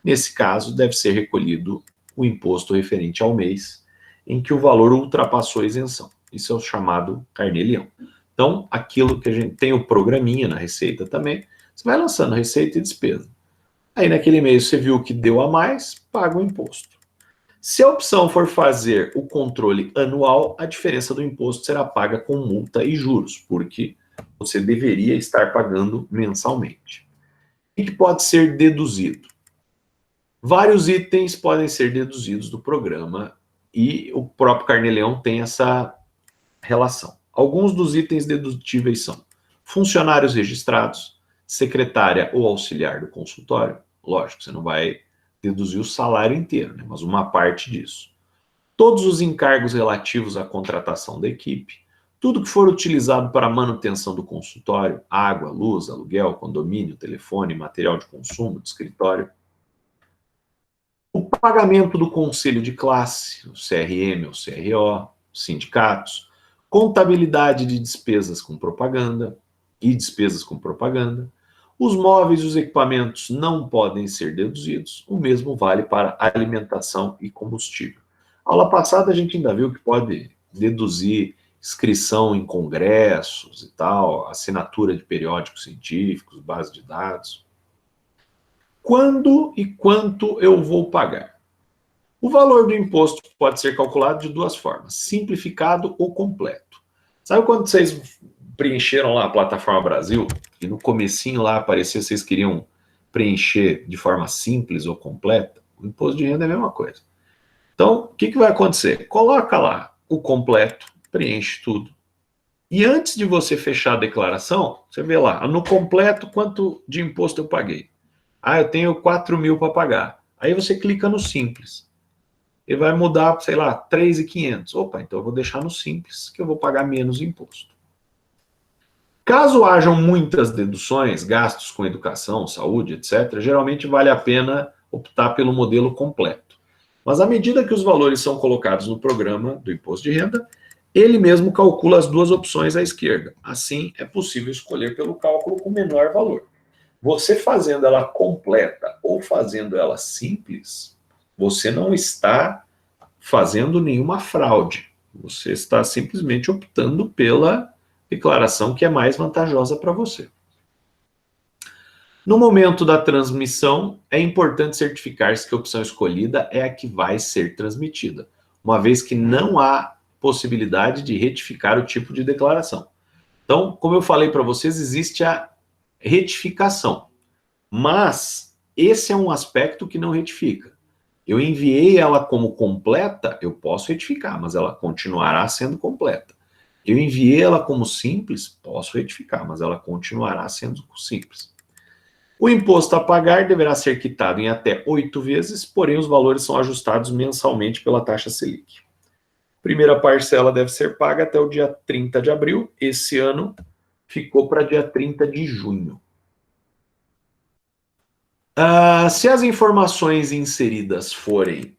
Nesse caso, deve ser recolhido o imposto referente ao mês em que o valor ultrapassou a isenção. Isso é o chamado carnê-leão. Então, aquilo que a gente tem o programinha na receita também, você vai lançando receita e despesa. Aí naquele mês você viu que deu a mais, paga o imposto. Se a opção for fazer o controle anual, a diferença do imposto será paga com multa e juros, porque você deveria estar pagando mensalmente. O que pode ser deduzido? Vários itens podem ser deduzidos do programa e o próprio carnê-leão tem essa relação. Alguns dos itens dedutíveis são funcionários registrados, secretária ou auxiliar do consultório. Lógico, você não vai deduzir o salário inteiro, né? Mas uma parte disso. Todos os encargos relativos à contratação da equipe, tudo que for utilizado para a manutenção do consultório, água, luz, aluguel, condomínio, telefone, material de consumo, de escritório. O pagamento do conselho de classe, o CRM ou CRO, sindicatos, contabilidade de despesas com propaganda e despesas com propaganda. Os móveis e os equipamentos não podem ser deduzidos, o mesmo vale para alimentação e combustível. Aula passada a gente ainda viu que pode deduzir inscrição em congressos e tal, assinatura de periódicos científicos, base de dados. Quando e quanto eu vou pagar? O valor do imposto pode ser calculado de duas formas, simplificado ou completo. Sabe quando vocês preencheram lá a Plataforma Brasil e no comecinho lá aparecia vocês queriam preencher de forma simples ou completa? O imposto de renda é a mesma coisa. Então, o que vai acontecer? Coloca lá o completo, preenche tudo. E antes de você fechar a declaração, você vê lá, no completo, quanto de imposto eu paguei? Ah, eu tenho 4.000 para pagar. Aí você clica no simples. Ele vai mudar, sei lá, 3.500. Opa, então eu vou deixar no simples, que eu vou pagar menos imposto. Caso hajam muitas deduções, gastos com educação, saúde, etc., geralmente vale a pena optar pelo modelo completo. Mas à medida que os valores são colocados no programa do imposto de renda, ele mesmo calcula as duas opções à esquerda. Assim, é possível escolher pelo cálculo com menor valor. Você fazendo ela completa ou fazendo ela simples, você não está fazendo nenhuma fraude. Você está simplesmente optando pela declaração que é mais vantajosa para você. No momento da transmissão, é importante certificar-se que a opção escolhida é a que vai ser transmitida, uma vez que não há possibilidade de retificar o tipo de declaração. Então, como eu falei para vocês, existe a retificação, mas esse é um aspecto que não retifica. Eu enviei ela como completa, eu posso retificar, mas ela continuará sendo completa. Eu enviei ela como simples, posso retificar, mas ela continuará sendo simples. O imposto a pagar deverá ser quitado em até 8 vezes, porém os valores são ajustados mensalmente pela taxa Selic. Primeira parcela deve ser paga até o dia 30 de abril. Esse ano ficou para dia 30 de junho. Se as informações inseridas forem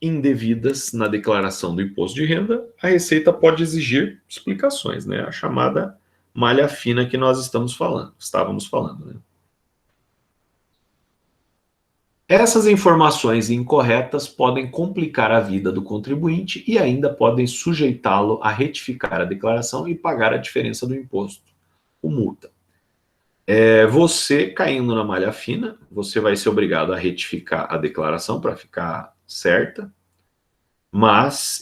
indevidas na declaração do imposto de renda, a Receita pode exigir explicações, né? A chamada malha fina que nós estávamos falando, né? Essas informações incorretas podem complicar a vida do contribuinte e ainda podem sujeitá-lo a retificar a declaração e pagar a diferença do imposto, o multa. Você caindo na malha fina, você vai ser obrigado a retificar a declaração para ficar certa,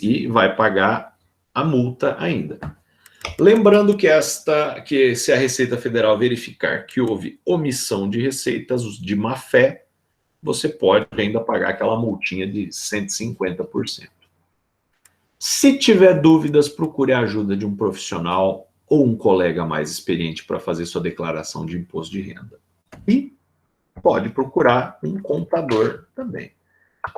e vai pagar a multa ainda. Lembrando que se a Receita Federal verificar que houve omissão de receitas de má fé, você pode ainda pagar aquela multinha de 150%. Se tiver dúvidas, procure a ajuda de um profissional ou um colega mais experiente para fazer sua declaração de imposto de renda. E pode procurar um contador também.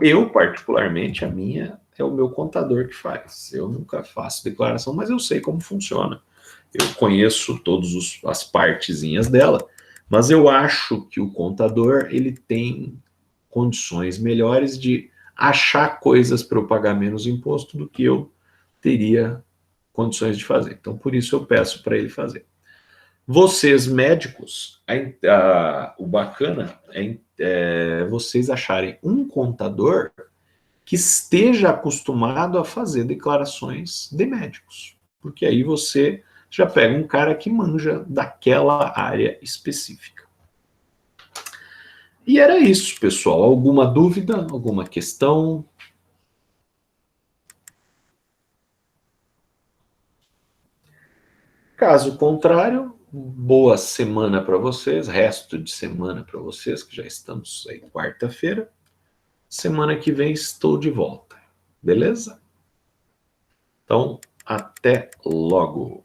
Eu, particularmente, a minha é o meu contador que faz. Eu nunca faço declaração, mas eu sei como funciona. Eu conheço todas as partezinhas dela, mas eu acho que o contador ele tem condições melhores de achar coisas para eu pagar menos imposto do que eu teria condições de fazer. Então, por isso eu peço para ele fazer. Vocês, médicos, o bacana é vocês acharem um contador que esteja acostumado a fazer declarações de médicos. Porque aí você já pega um cara que manja daquela área específica. E era isso, pessoal. Alguma dúvida? Alguma questão? Caso contrário, boa semana para vocês, resto de semana para vocês, que já estamos aí quarta-feira. Semana que vem estou de volta, beleza? Então, até logo.